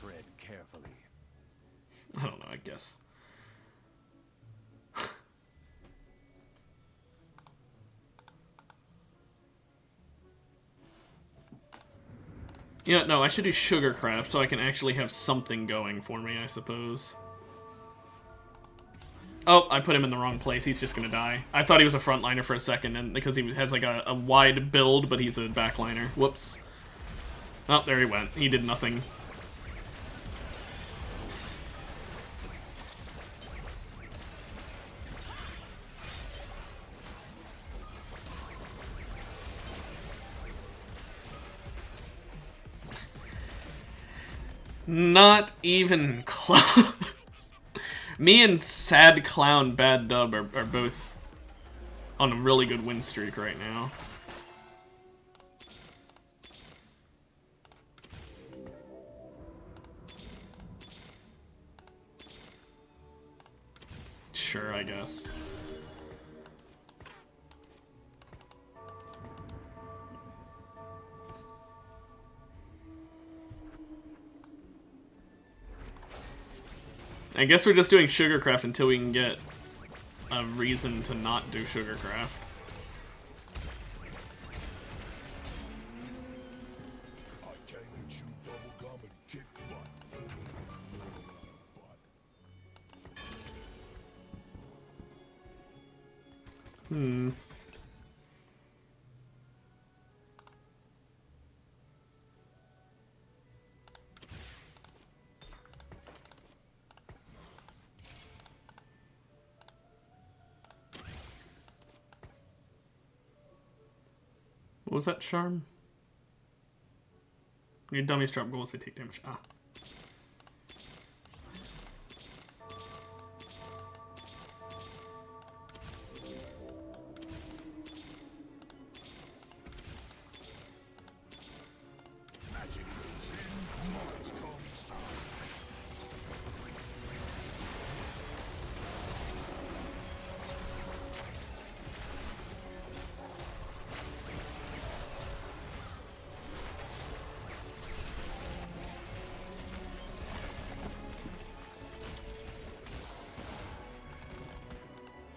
Tread carefully. I don't know, I guess. Yeah, no, I should do Sugarcraft so I can actually have something going for me, I suppose. Oh, I put him in the wrong place. He's just gonna die. I thought he was a frontliner for a second, and because he has like a wide build, but he's a backliner. Whoops. Oh, there he went. He did nothing. Not even close. Me and Sad Clown Bad Dub are both on a really good win streak right now. Sure, I guess. I guess we're just doing Sugarcraft until we can get a reason to not do Sugarcraft. I came to chew bubble gum and kick butt. What was that charm? Your dummies drop goals, they take damage. Ah. Magic goes in, might comes out.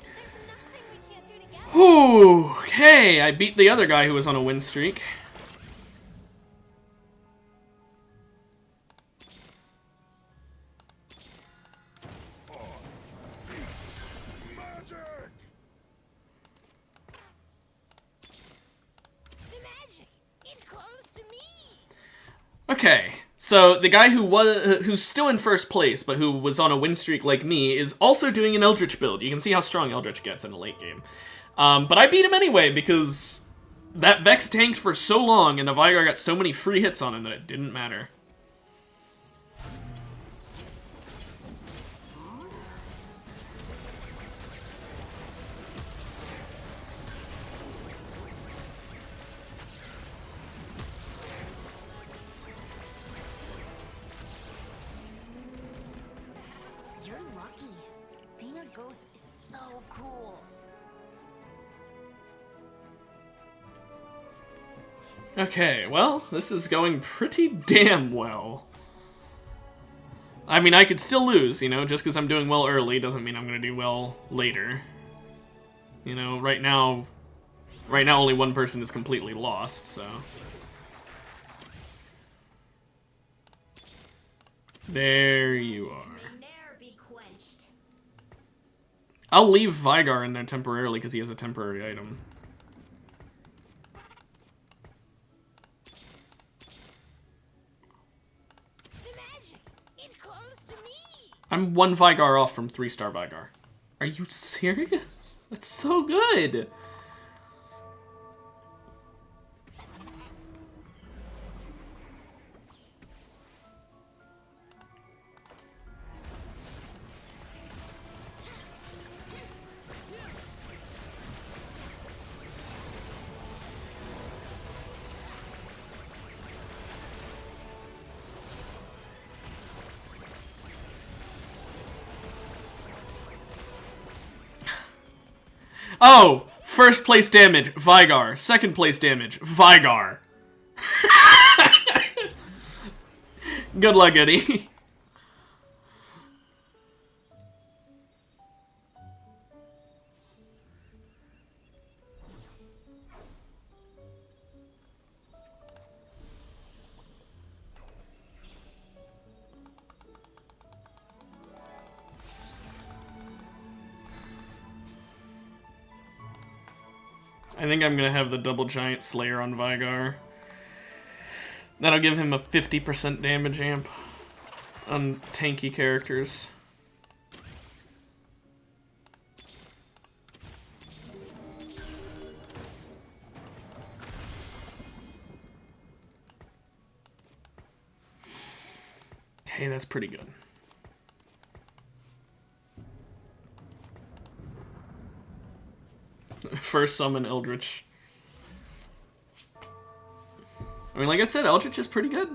There's nothing we can't do together. Okay, I beat the other guy who was on a win streak. Magic! The magic, it comes to me. Okay, so the guy who's still in first place, but who was on a win streak like me, is also doing an Eldritch build. You can see how strong Eldritch gets in the late game. But I beat him anyway because that Vex tanked for so long and the Vigar got so many free hits on him that it didn't matter. You're lucky. Being a ghost is so cool. Okay, well, this is going pretty damn well. I mean, I could still lose, you know, just because I'm doing well early doesn't mean I'm going to do well later. You know, right now only one person is completely lost, so. There you are. May ne'er be quenched. I'll leave Vigar in there temporarily because he has a temporary item. The magic, it comes to me. I'm one Vigar off from 3-star Vigar. Are you serious? That's so good! Oh! First place damage, Vigar. Second place damage, Vigar. Good luck, Eddie. I think I'm gonna have the double giant slayer on Vigar. That'll give him a 50% damage amp on tanky characters. Okay, that's pretty good. First summon Eldritch. I mean, like I said, Eldritch is pretty good.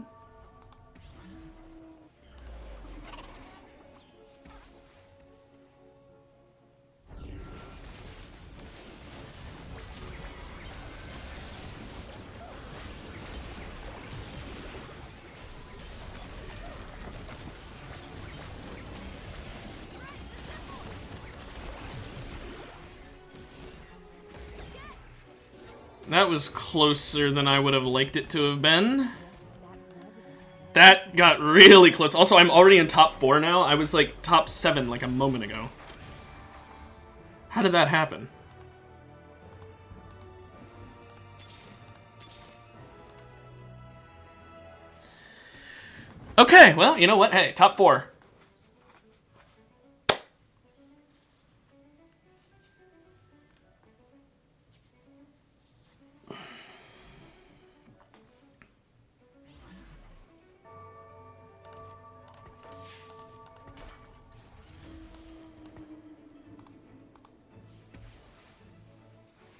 That was closer than I would have liked it to have been. That got really close. Also, I'm already in top 4 now. I was like top 7 like a moment ago. How did that happen? Okay, well, you know what? Hey, top 4.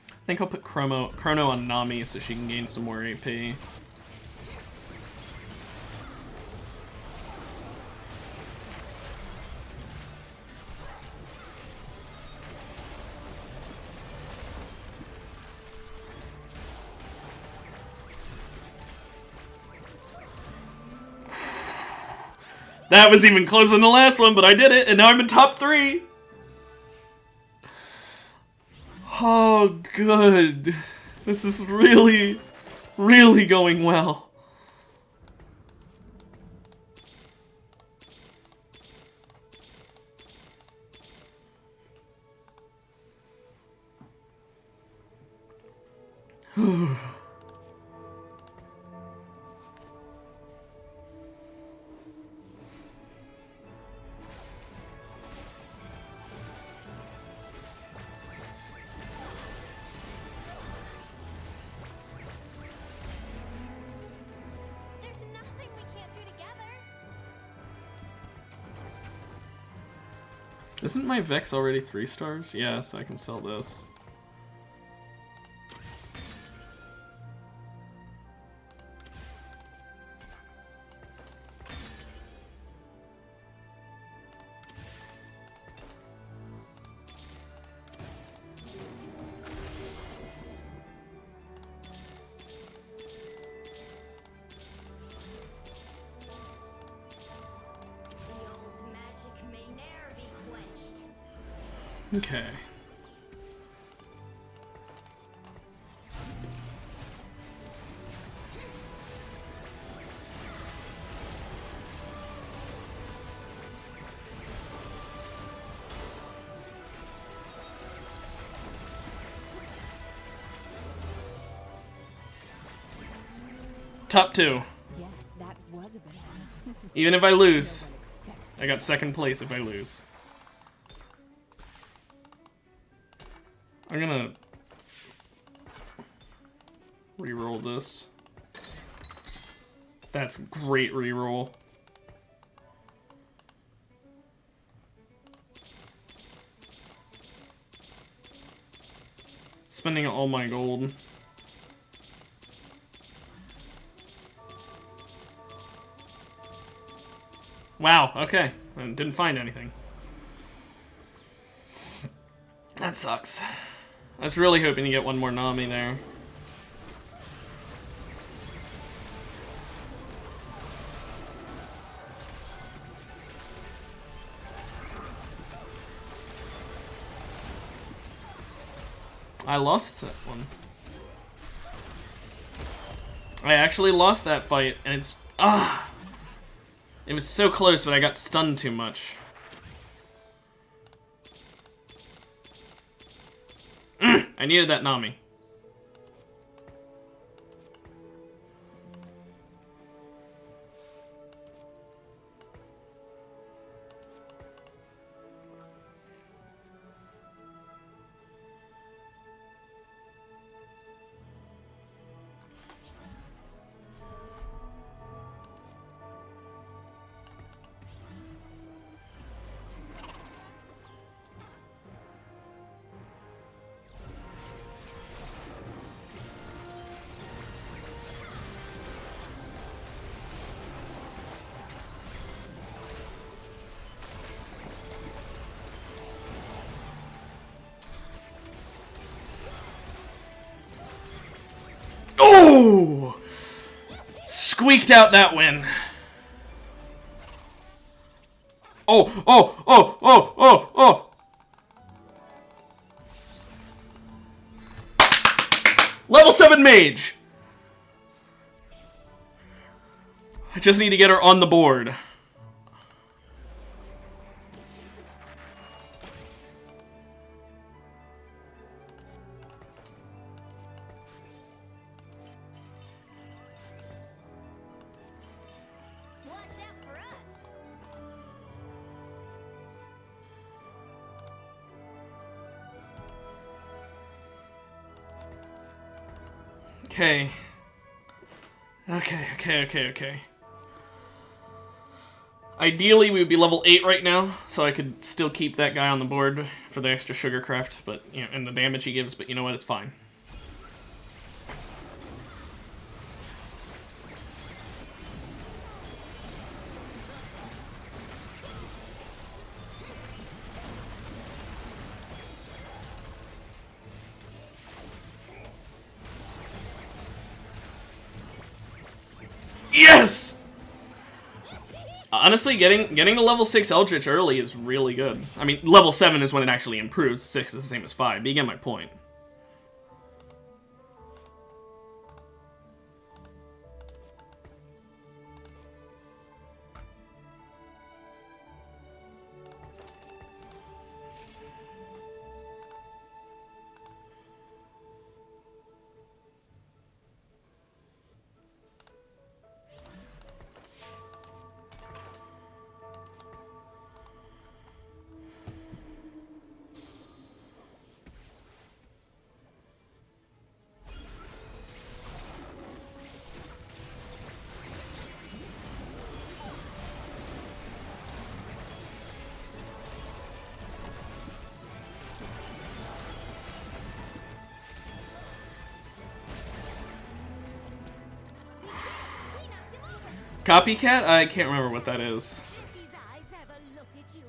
I think I'll put Chrono on Nami so she can gain some more AP. That was even closer than the last one, but I did it, and now I'm in top 3! Oh, good. This is really, really going well. There's nothing we can't do together. Isn't my Vex already 3 stars? Yeah, so I can sell this. The old magic may ne'er be quenched. Okay. Top 2. Yes, that was a bit. Even if I lose, No one expects. I got 2nd place if I lose. I'm gonna reroll this. That's great reroll. Spending all my gold. Wow, okay. I didn't find anything. That sucks. I was really hoping to get one more Nami there. I lost that one. I actually lost that fight, and it's... It was so close, but I got stunned too much. I needed that Nami. Oh! Squeaked out that win. Oh, oh, oh, oh, oh, oh! Level 7 mage! I just need to get her on the board. Watch out Okay. Okay. Ideally, we would be level 8 right now, so I could still keep that guy on the board for the extra sugar craft, but you know, and the damage he gives. But you know what? It's fine. Yes! Honestly, getting the level 6 Eldritch early is really good. I mean, level 7 is when it actually improves. 6 is the same as 5, but you get my point. Copycat? I can't remember what that is. His eyes have a look at you.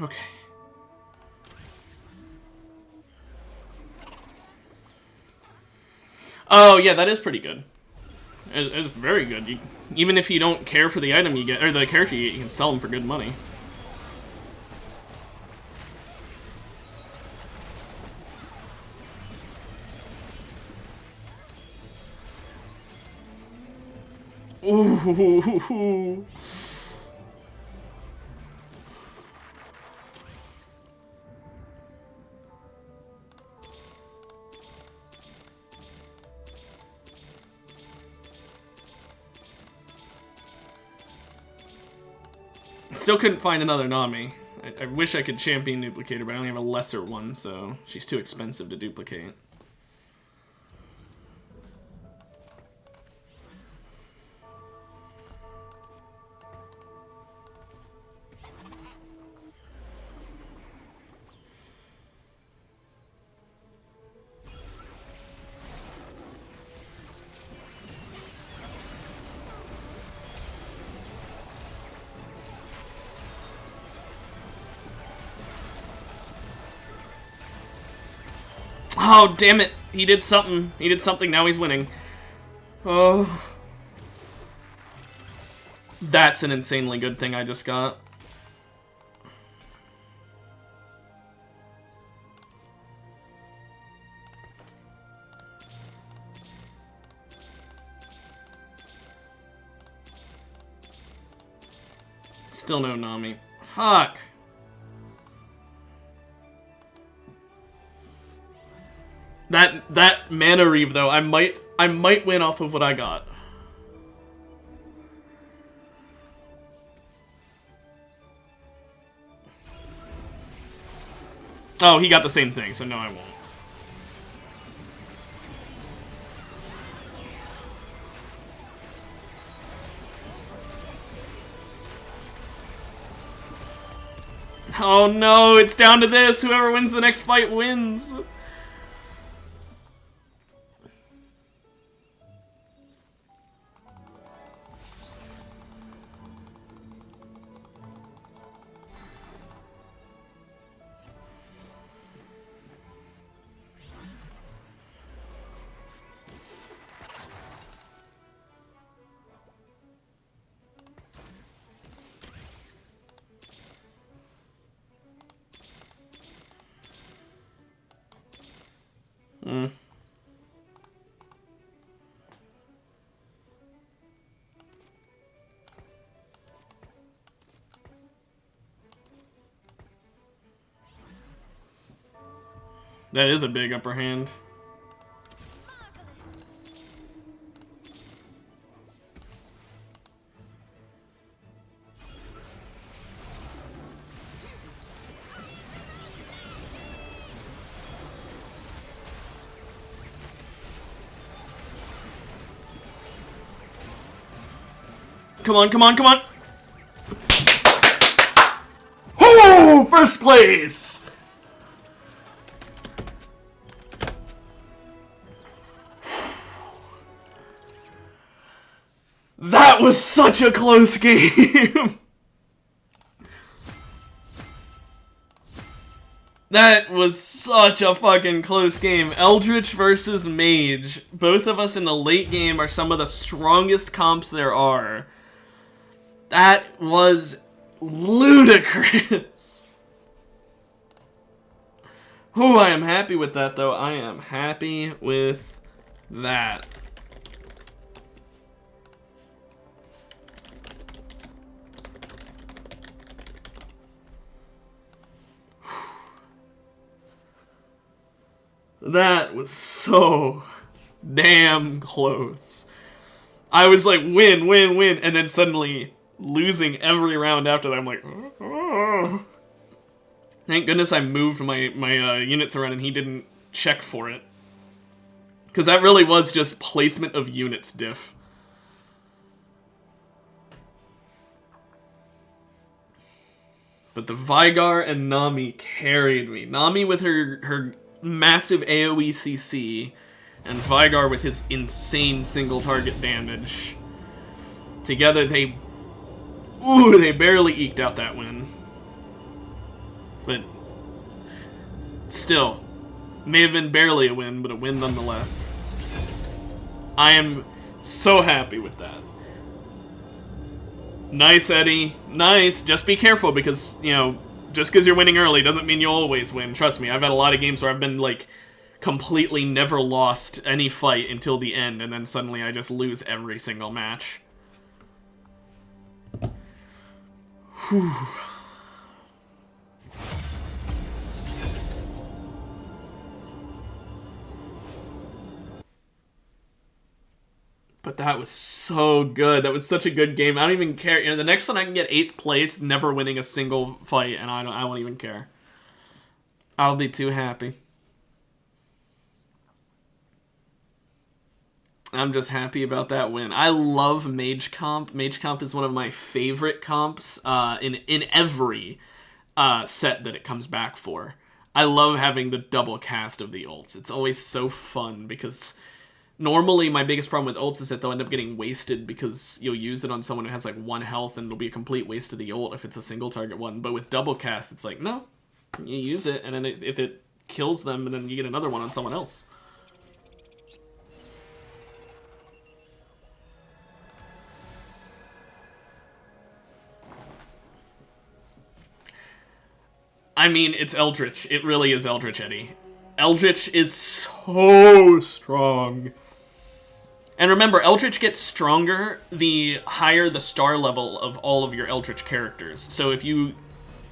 Okay. Oh, yeah, that is pretty good. It's very good. Even if you don't care for the item you get, or the character you get, you can sell them for good money. Ooh. Still couldn't find another Nami. I wish I could champion Duplicator, but I only have a lesser one, so she's too expensive to duplicate. Oh, damn it. He did something. He did something. Now he's winning. Oh. That's an insanely good thing I just got. Still no Nami. Fuck. That Mana Reeve though, I might win off of what I got. Oh, he got the same thing, so no, I won't. Oh no, it's down to this. Whoever wins the next fight wins. That is a big upper hand. Come on, come on, come on! Oh, first place! That was such a close game! That was such a fucking close game. Eldritch versus Mage. Both of us in the late game are some of the strongest comps there are. That was ludicrous. Oh, I am happy with that, though. I am happy with that. That was so damn close. I was like, win, win, win, and then suddenly losing every round after that. I'm like, oh. Thank goodness I moved my units around and he didn't check for it. Because that really was just placement of units diff. But the Vygar and Nami carried me. Nami with her massive AoE CC, and Vygar with his insane single target damage. Together they barely eked out that win. But still, may have been barely a win, but a win nonetheless. I am so happy with that. Nice, Eddie. Nice. Just be careful because, you know, just because you're winning early doesn't mean you'll always win. Trust me, I've had a lot of games where I've been, like, completely never lost any fight until the end, and then suddenly I just lose every single match. Whew. But that was so good. That was such a good game. I don't even care. You know, the next one I can get 8th place, never winning a single fight, and I won't even care. I'll be too happy. I'm just happy about that win. I love Mage Comp. Mage Comp is one of my favorite comps in every set that it comes back for. I love having the double cast of the ults. It's always so fun because normally my biggest problem with ults is that they'll end up getting wasted because you'll use it on someone who has like 1 health and it'll be a complete waste of the ult if it's a single target one. But with double cast, it's like, no, you use it, and then if it kills them, and then you get another one on someone else. I mean, it's Eldritch. It really is Eldritch, Eddie. Eldritch is so strong. And remember, Eldritch gets stronger the higher the star level of all of your Eldritch characters. So if you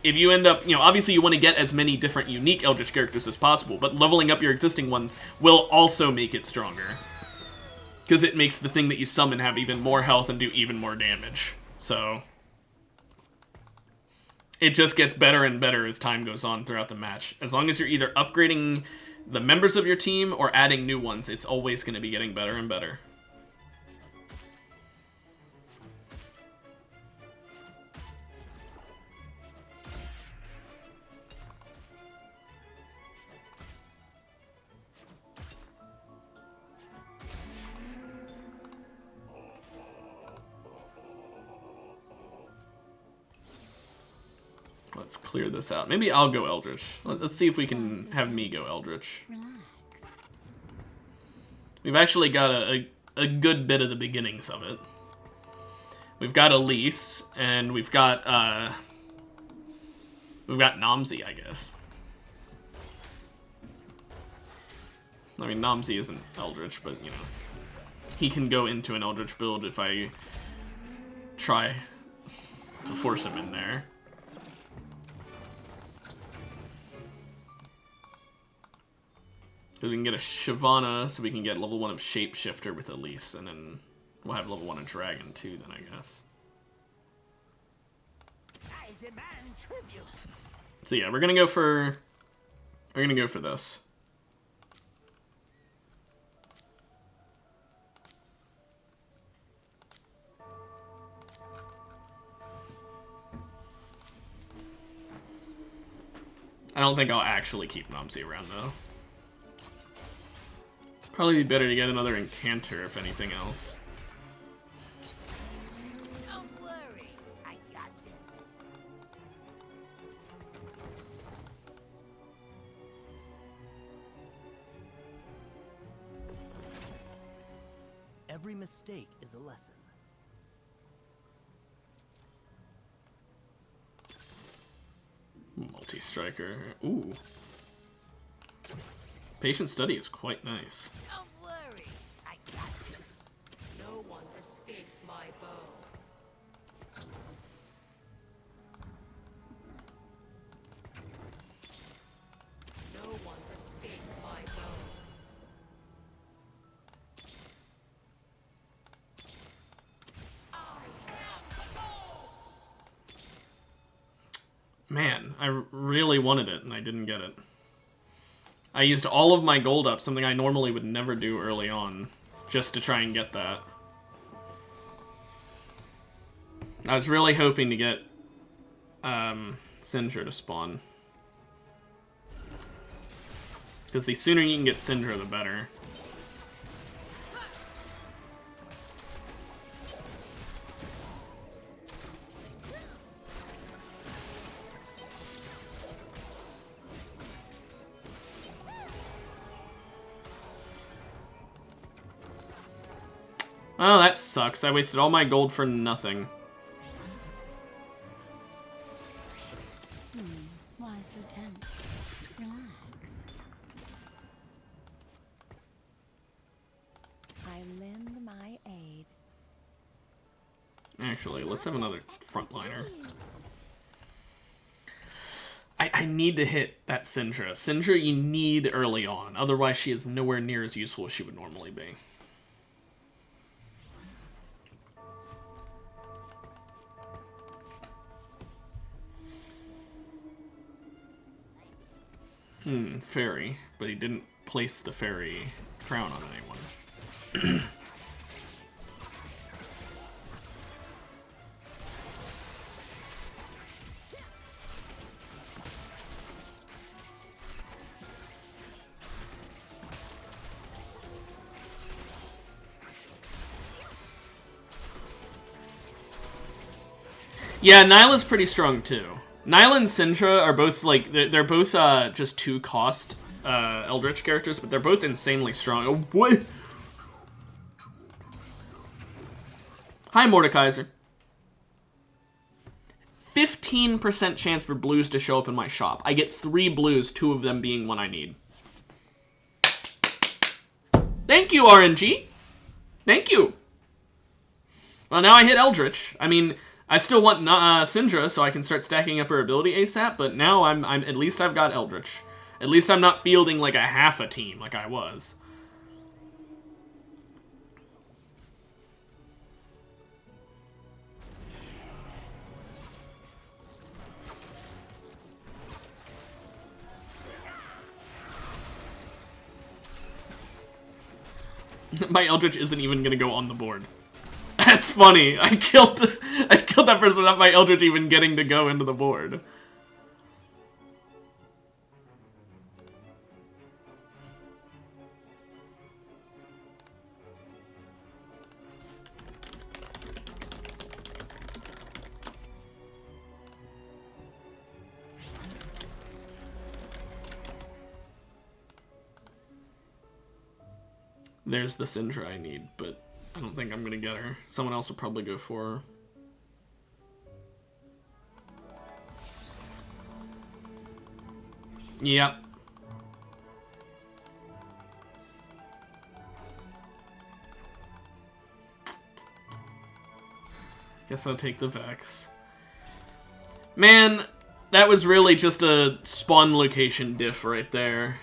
end up, you know, obviously you want to get as many different unique Eldritch characters as possible, but leveling up your existing ones will also make it stronger. Because it makes the thing that you summon have even more health and do even more damage. So it just gets better and better as time goes on throughout the match. As long as you're either upgrading the members of your team or adding new ones, it's always going to be getting better and better. Let's clear this out. Maybe I'll go Eldritch. Let's see if we can have me go Eldritch. We've actually got a good bit of the beginnings of it. We've got Elise, and we've got Namzi, I guess. I mean, Namzi isn't Eldritch, but, you know, he can go into an Eldritch build if I try to force him in there. So we can get a Shyvana, so we can get level 1 of Shapeshifter with Elise, and then we'll have level 1 of Dragon too, then I guess. I demand tribute. So yeah, we're gonna go for this. I don't think I'll actually keep Namzi around though. Probably be better to get another Incanter if anything else. Don't worry, I got this. Every mistake is a lesson. Multi-striker. Ooh. Patient Study is quite nice. Don't worry, I got this. No one escapes my bow. No one escapes my bow. Man, I really wanted it and I didn't get it. I used all of my gold up, something I normally would never do early on, just to try and get that. I was really hoping to get Syndra to spawn. Because the sooner you can get Syndra, the better. Oh, that sucks. I wasted all my gold for nothing. Why so tense? Relax. I lend my aid. Actually, let's have another frontliner. I need to hit that Syndra. Syndra you need early on, otherwise she is nowhere near as useful as she would normally be. Fairy, but he didn't place the fairy crown on anyone. Yeah, Nyla's pretty strong too. Nyla and Syndra are both like they're both just 2 cost Eldritch characters, but they're both insanely strong. Oh, what? Hi, Mordekaiser. 15% chance for blues to show up in my shop. I get 3 blues, 2 of them being one I need. Thank you, RNG. Thank you. Well, now I hit Eldritch. I mean, I still want Syndra so I can start stacking up her ability ASAP, but now I'm at least I've got Eldritch. At least I'm not fielding like a half a team like I was. My Eldritch isn't even gonna go on the board. That's funny. I killed that person without my Eldritch even getting to go into the board. There's the Syndra I need, but I don't think I'm gonna get her. Someone else will probably go for her. Yep. Guess I'll take the Vex. Man, that was really just a spawn location diff right there.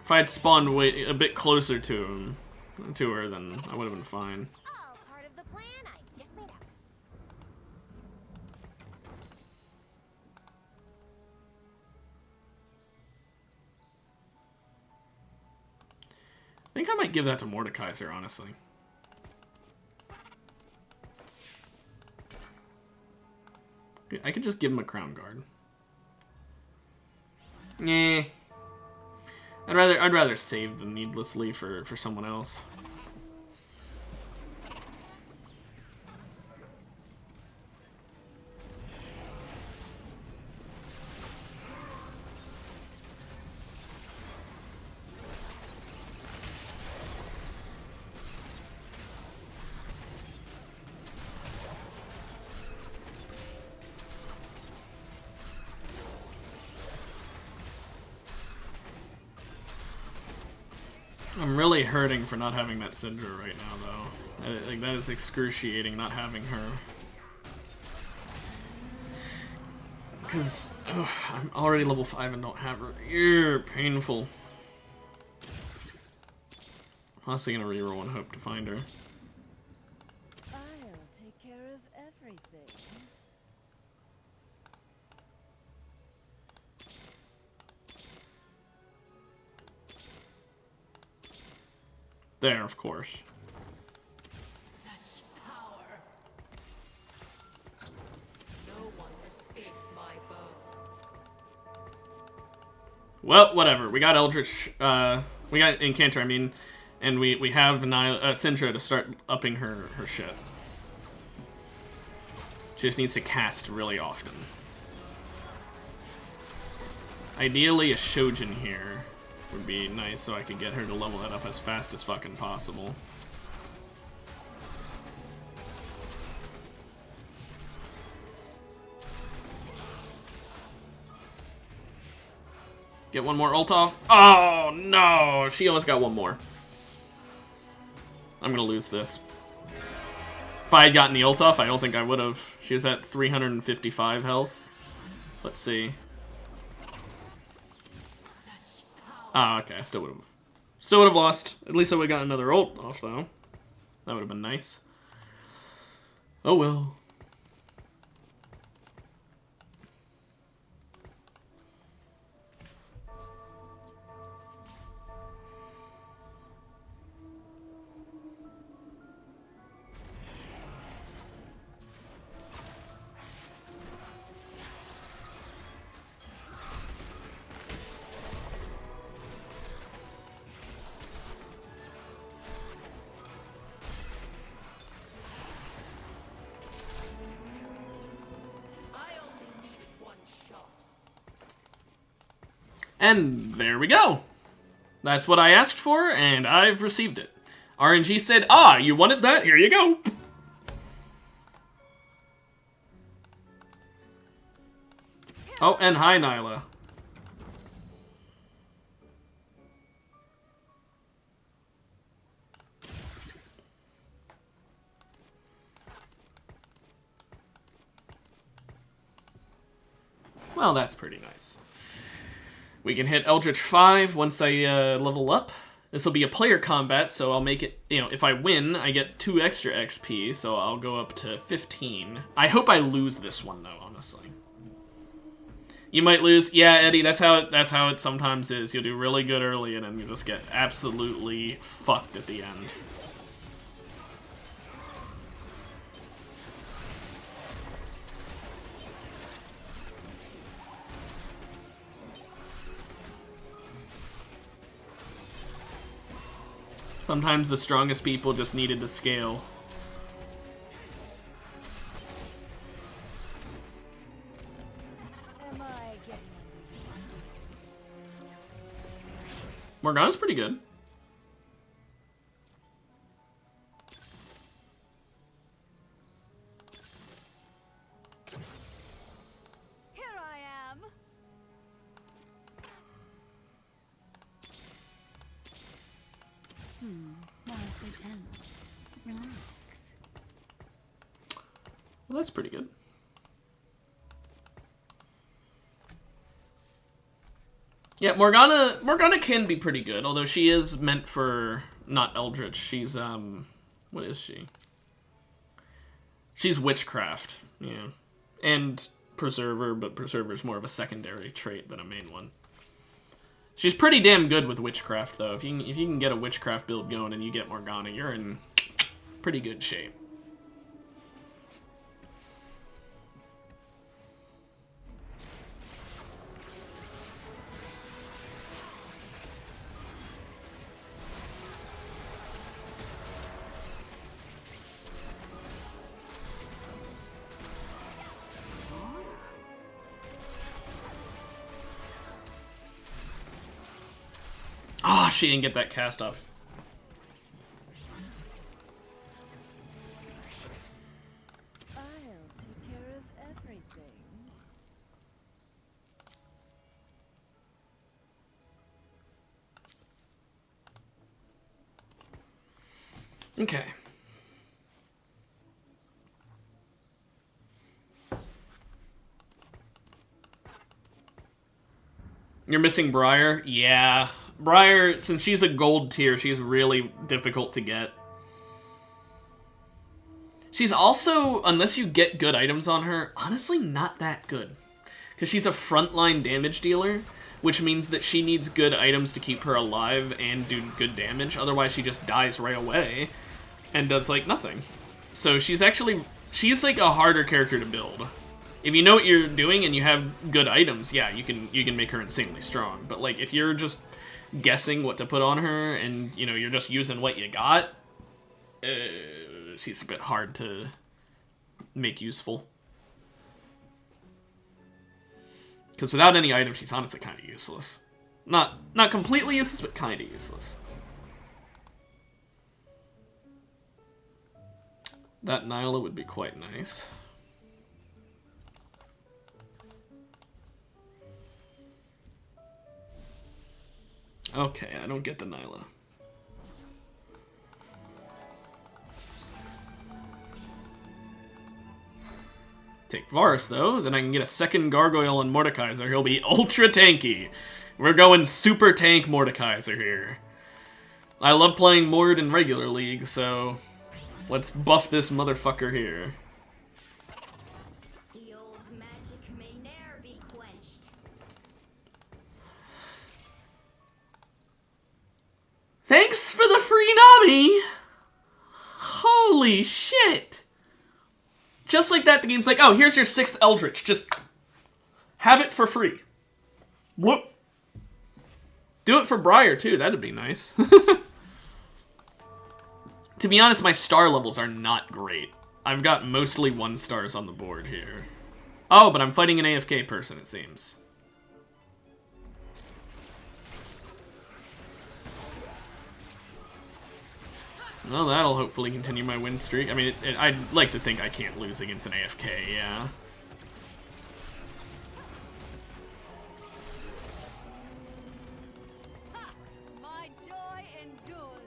If I had spawned a bit closer to her, then I would have been fine. All part of the plan I just made up. I think I might give that to Mordekaiser, honestly. I could just give him a Crown Guard. Yeah. I'd rather save them needlessly for someone else. I'm really hurting for not having that Syndra right now, though. Like, that is excruciating not having her. Because I'm already level 5 and don't have her. Ew, painful. Honestly, gonna reroll and hope to find her. I'll take care of everything. There, of course. Such power. No one escapes my bow. Well, whatever. We got Eldritch, we got Incanter, I mean, and we have Syndra to start upping her shit. She just needs to cast really often. Ideally, a Shojin here would be nice so I could get her to level that up as fast as fucking possible. Get one more ult off. Oh, no! She almost got one more. I'm gonna lose this. If I had gotten the ult off, I don't think I would have. She was at 355 health. Let's see. Ah, okay, I still would have. Still would have lost. At least I would have got another ult off, though. That would have been nice. Oh well. And there we go. That's what I asked for, and I've received it. RNG said, ah, you wanted that? Here you go. Oh, and hi, Nyla. Well, that's pretty nice. We can hit Eldritch 5 once I level up. This will be a player combat, so I'll make it, you know, if I win, I get 2 extra XP, so I'll go up to 15. I hope I lose this one, though, honestly. You might lose. Yeah, Eddie, that's how it sometimes is. You'll do really good early, and then you just get absolutely fucked at the end. Sometimes the strongest people just needed to scale. Am I getting Morgana's pretty good. Here I am. Why so tense? Relax. Well, that's pretty good. Yeah, Morgana can be pretty good, although she is meant for not Eldritch. She's what is she? She's Witchcraft, yeah. And Preserver, but Preserver's more of a secondary trait than a main one. She's pretty damn good with Witchcraft though. If you can get a Witchcraft build going and you get Morgana, you're in pretty good shape. Ah, oh, she didn't get that cast off. I'll take care of everything. Okay. You're missing Briar? Yeah. Briar, since she's a gold tier, she's really difficult to get. She's also, unless you get good items on her, honestly not that good. Because she's a frontline damage dealer, which means that she needs good items to keep her alive and do good damage. Otherwise, she just dies right away and does, like, nothing. So she's like a harder character to build. If you know what you're doing and you have good items, yeah, you can make her insanely strong. But, like, if you're just guessing what to put on her and, you know, you're just using what you got, she's a bit hard to make useful. Because without any items, she's honestly kind of useless. Not completely useless, but kind of useless. That Nyla would be quite nice. Okay, I don't get the Nyla. Take Varus, though. Then I can get a second Gargoyle on Mordekaiser. He'll be ultra tanky. We're going super tank Mordekaiser here. I love playing Mord in regular League, so let's buff this motherfucker here. The old magic may ne'er be quenched. Thanks for the free Nami! Holy shit! Just like that, the game's like, oh, here's your 6th Eldritch. Just have it for free. Whoop. Do it for Briar, too. That'd be nice. To be honest, my star levels are not great. I've got mostly 1 stars on the board here. Oh, but I'm fighting an AFK person, it seems. Well, that'll hopefully continue my win streak. I mean, I'd like to think I can't lose against an AFK, yeah. Ha! My joy endures.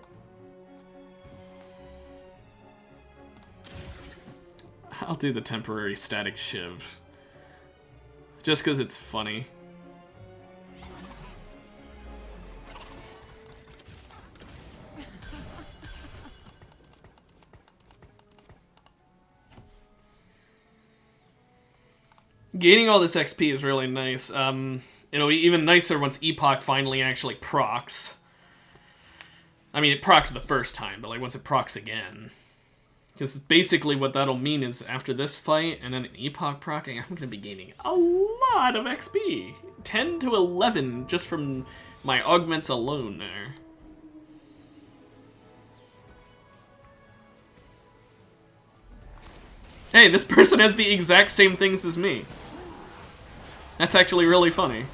I'll do the temporary static shiv. Just because it's funny. Gaining all this XP is really nice. It'll be even nicer once Epoch finally actually procs. I mean, it procs the first time, but like once it procs again. Because basically what that'll mean is after this fight and then an Epoch procking, I'm going to be gaining a lot of XP. 10 to 11 just from my augments alone there. Hey, this person has the exact same things as me. That's actually really funny.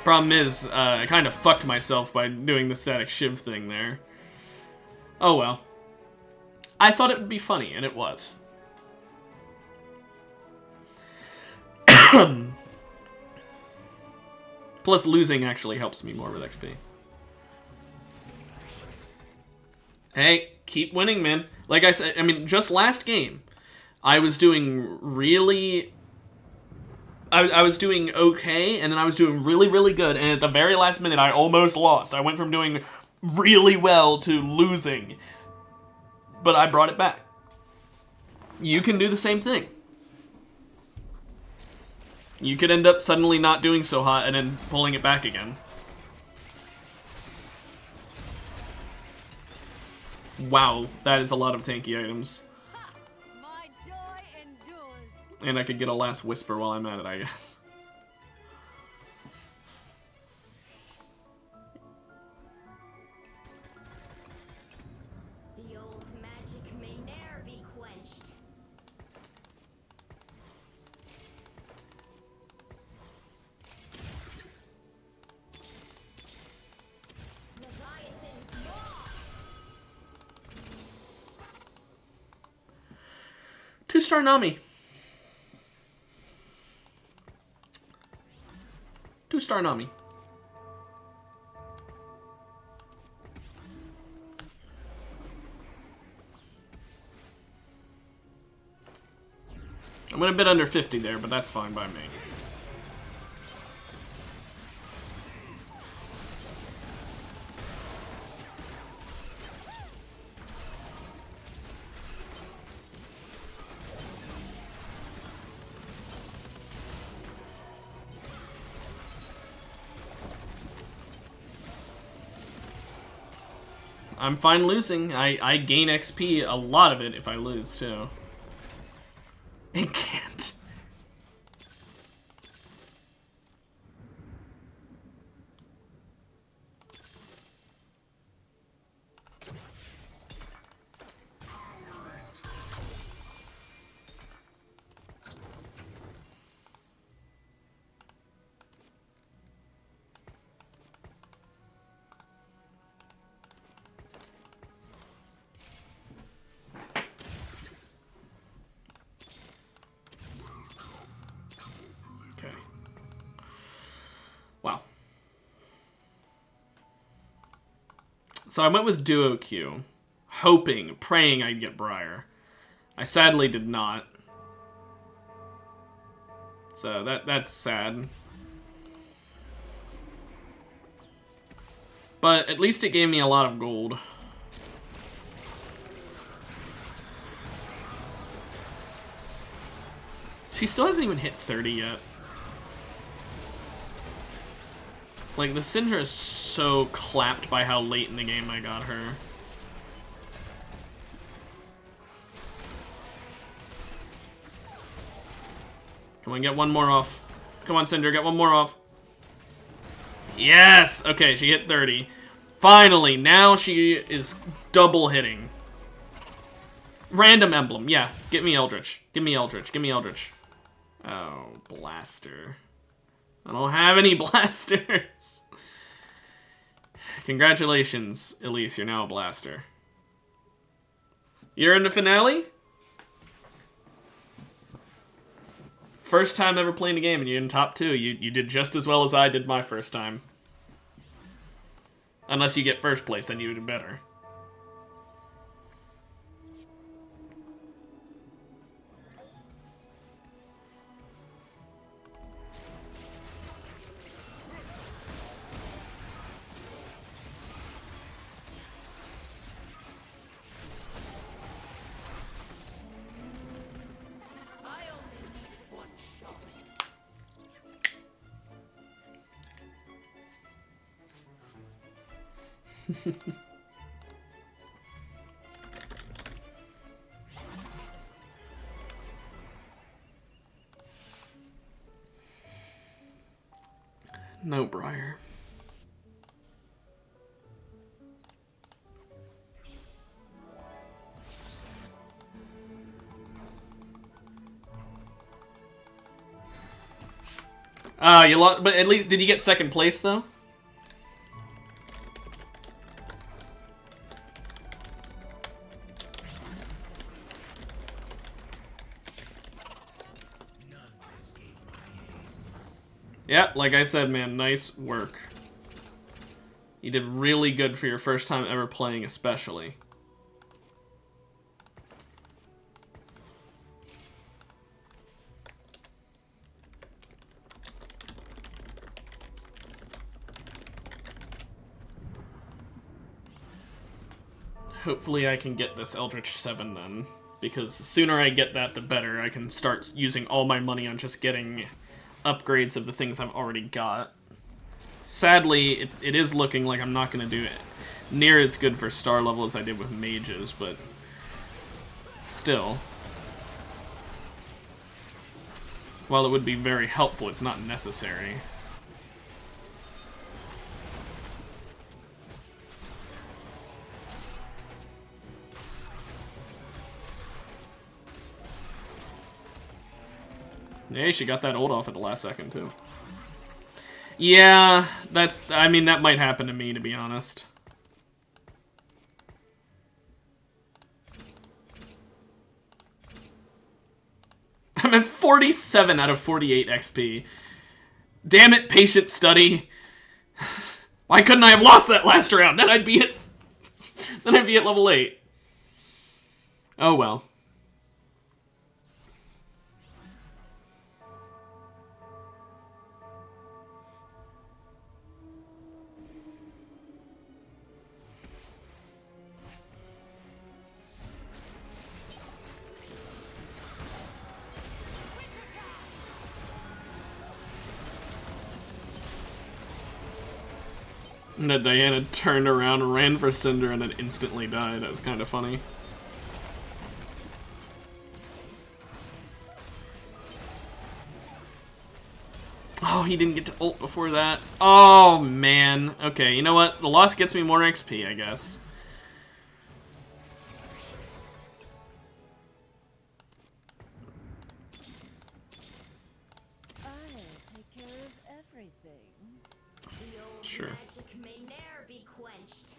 Problem is, I kind of fucked myself by doing the static shiv thing there. Oh well. I thought it would be funny, and it was. Plus, losing actually helps me more with XP. Hey, keep winning, man. Like I said, I mean, just last game, I was doing really... I was doing okay, and then I was doing really, really good, and at the very last minute, I almost lost. I went from doing really well to losing, but I brought it back. You can do the same thing. You could end up suddenly not doing so hot and then pulling it back again. Wow, that is a lot of tanky items. My joy endures. And I could get a last whisper while I'm at it, I guess. The old magic may ne'er be quenched. Leviathan's yaw! 2-star Nami. 2-star Nami. I'm gonna bid under 50 there, but that's fine by me. I'm fine losing. I gain XP, a lot of it, if I lose, too. It can't. Okay. Wow. So I went with Duo Q, hoping, praying I'd get Briar. I sadly did not. So that's sad. But at least it gave me a lot of gold. She still hasn't even hit 30 yet. Like, the Syndra is so clapped by how late in the game I got her. Come on, get one more off. Come on, Syndra, get one more off. Yes! Okay, she hit 30. Finally, now she is double hitting. Random emblem, yeah. Get me Eldritch. Give me Eldritch. Give me Eldritch. Oh, Blaster. I don't have any blasters. Congratulations, Elise. You're now a Blaster. You're in the finale? First time ever playing the game and you're in top 2. You did just as well as I did my first time. Unless you get first place, then you do better. I only needed one shot. No, Briar. You lost, but at least, did you get second place, though? Yeah, like I said, man, nice work. You did really good for your first time ever playing, especially. Hopefully I can get this Eldritch 7 then, because the sooner I get that, the better. I can start using all my money on just getting upgrades of the things I've already got. Sadly, it is looking like I'm not going to do it near as good for star level as I did with mages, but still. While it would be very helpful, it's not necessary. Hey, she got that ult off at the last second, too. Yeah, I mean, that might happen to me, to be honest. I'm at 47 out of 48 XP. Damn it, patient study. Why couldn't I have lost that last round? Then I'd be at level 8. Oh well. And then Diana turned around, ran for Cinder, and then instantly died. That was kind of funny. Oh, he didn't get to ult before that. Oh, man. Okay, you know what? The loss gets me more XP, I guess. I'll take care of everything. The old Sure. magic may ne'er be quenched.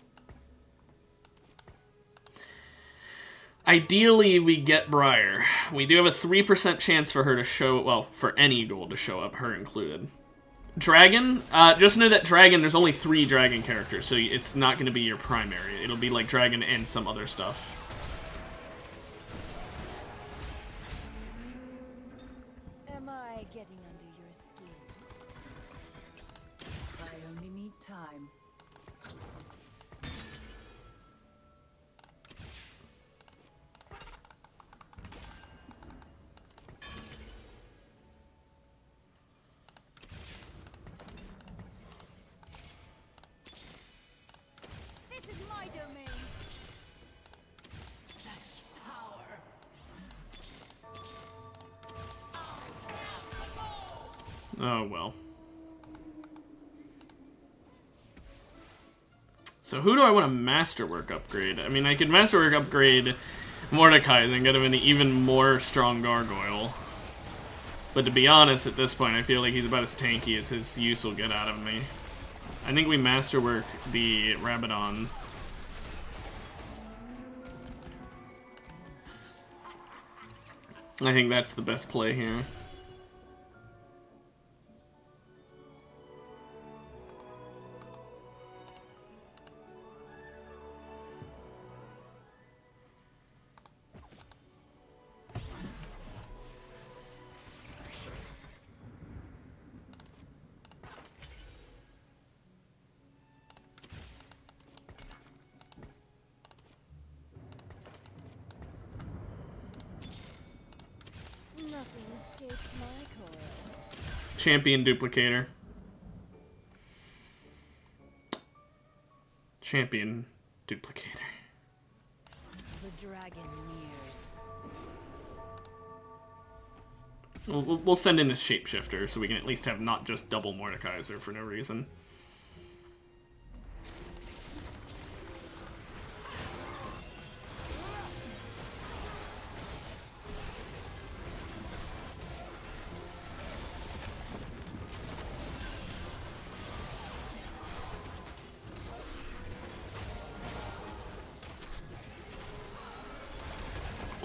Ideally, we get Briar. We do have a 3% chance for her to show, well, for any gold to show up, her included. Dragon, just know that Dragon, there's only 3 Dragon characters, so it's not going to be your primary. It'll be like Dragon and some other stuff. Am I getting under your skin? I only need time. This is my domain. Such power. Oh, well. So who do I want to Masterwork upgrade? I mean, I could Masterwork upgrade Mordecai and then get him an even more strong Gargoyle. But to be honest, at this point, I feel like he's about as tanky as his use will get out of me. I think we Masterwork the Rabadon. I think that's the best play here. Nothing escapes my coil. Champion Duplicator. Champion Duplicator. The dragon nears. We'll send in a Shapeshifter so we can at least have not just double Mordekaiser for no reason.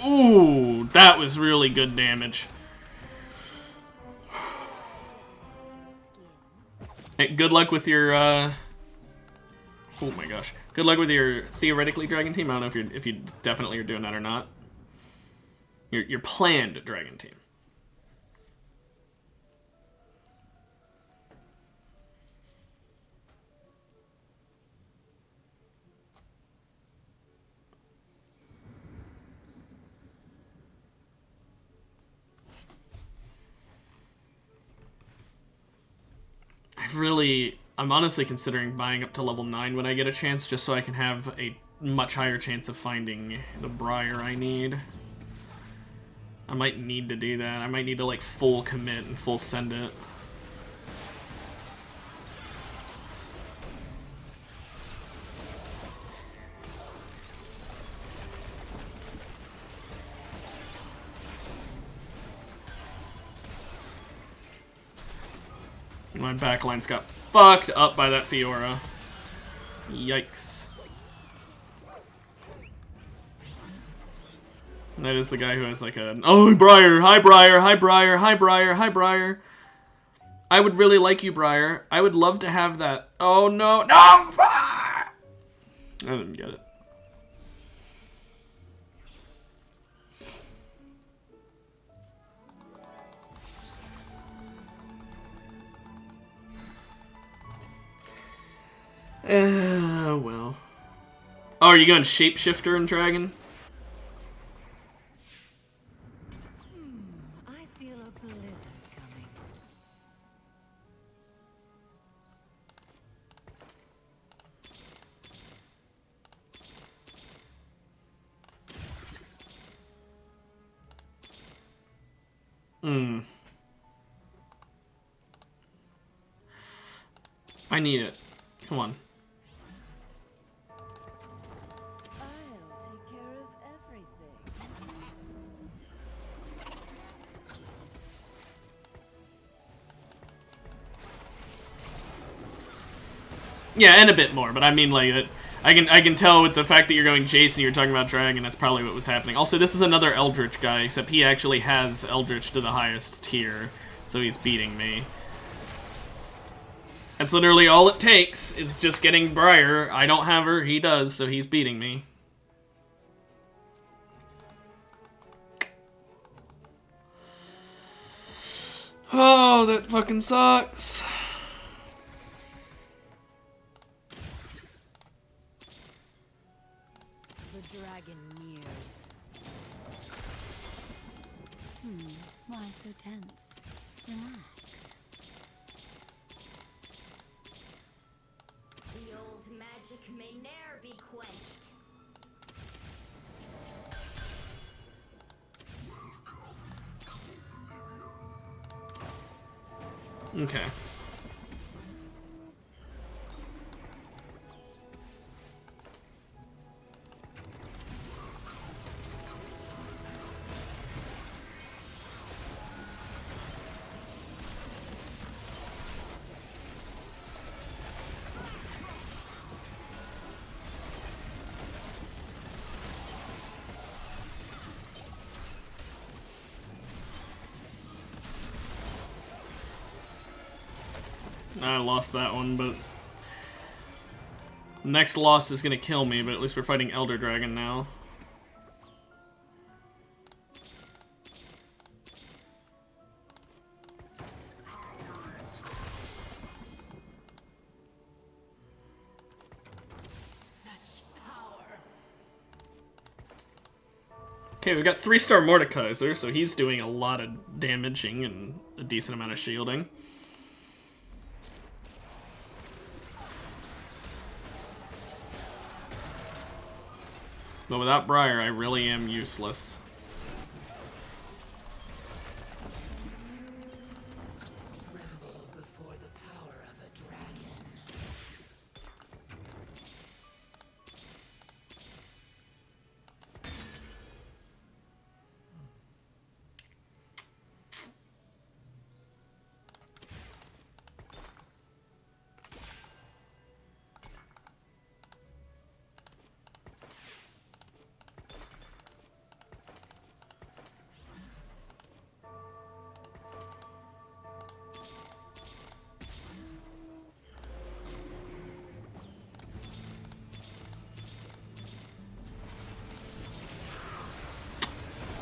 Ooh, that was really good damage. Skin. good luck with your, oh my gosh. Good luck with your theoretically dragon team. I don't know if you definitely are doing that or not. Your planned dragon team. I'm honestly considering buying up to level 9 when I get a chance, just so I can have a much higher chance of finding the Briar I need. I might need to do that. I might need to, like, full commit and full send it. My backline's got fucked up by that Fiora. Yikes. That is the guy who has like a... Oh, Briar! Hi, Briar! Hi, Briar! Hi, Briar! Hi, Briar! I would really like you, Briar. I would love to have that. Oh, no. No! I didn't get it. Well. Oh, are you going Shapeshifter and Dragon? I feel a blizzard coming. I need it. Come on. I'll take care of everything. Yeah, and a bit more, but I mean, like, I can tell with the fact that you're going Jason, you're talking about Dragon, that's probably what was happening. Also, this is another Eldritch guy, except he actually has Eldritch to the highest tier, so he's beating me. That's literally all it takes. It's just getting Briar. I don't have her, he does, so he's beating me. Oh, that fucking sucks. The dragon nears. Why so tense? Relax. The old magic may ne'er be quenched. Okay. I lost that one, but next loss is gonna kill me, but at least we're fighting Elder Dragon now. Such power. Okay, we got 3-star Mordekaiser, so he's doing a lot of damaging and a decent amount of shielding. But without Briar, I really am useless. Tremble before the power of a dragon.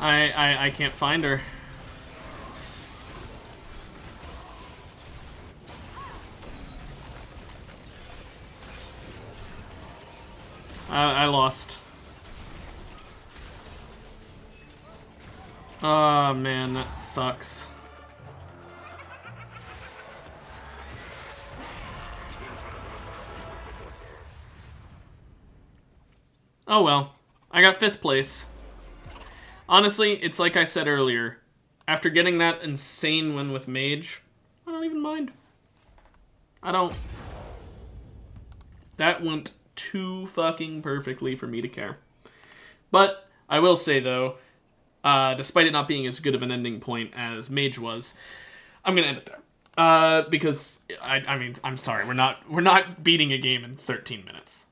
I can't find her. I lost. Oh man, that sucks. Oh well, I got 5th place. Honestly, it's like I said earlier. After getting that insane win with Mage, I don't even mind. I don't. That went too fucking perfectly for me to care. But I will say though, despite it not being as good of an ending point as Mage was, I'm gonna end it there. Because I mean, I'm sorry, we're not beating a game in 13 minutes.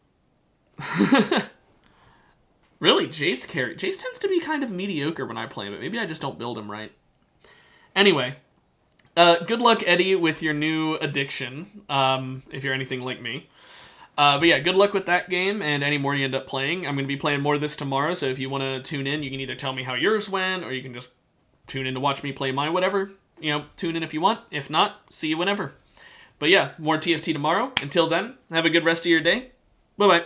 Really, Jace carry. Jace tends to be kind of mediocre when I play him, but maybe I just don't build him right. Anyway, good luck, Eddie, with your new addiction, if you're anything like me. But yeah, good luck with that game and any more you end up playing. I'm going to be playing more of this tomorrow, so if you want to tune in, you can either tell me how yours went, or you can just tune in to watch me play mine, whatever. You know, tune in if you want. If not, see you whenever. But yeah, more TFT tomorrow. Until then, have a good rest of your day. Bye-bye.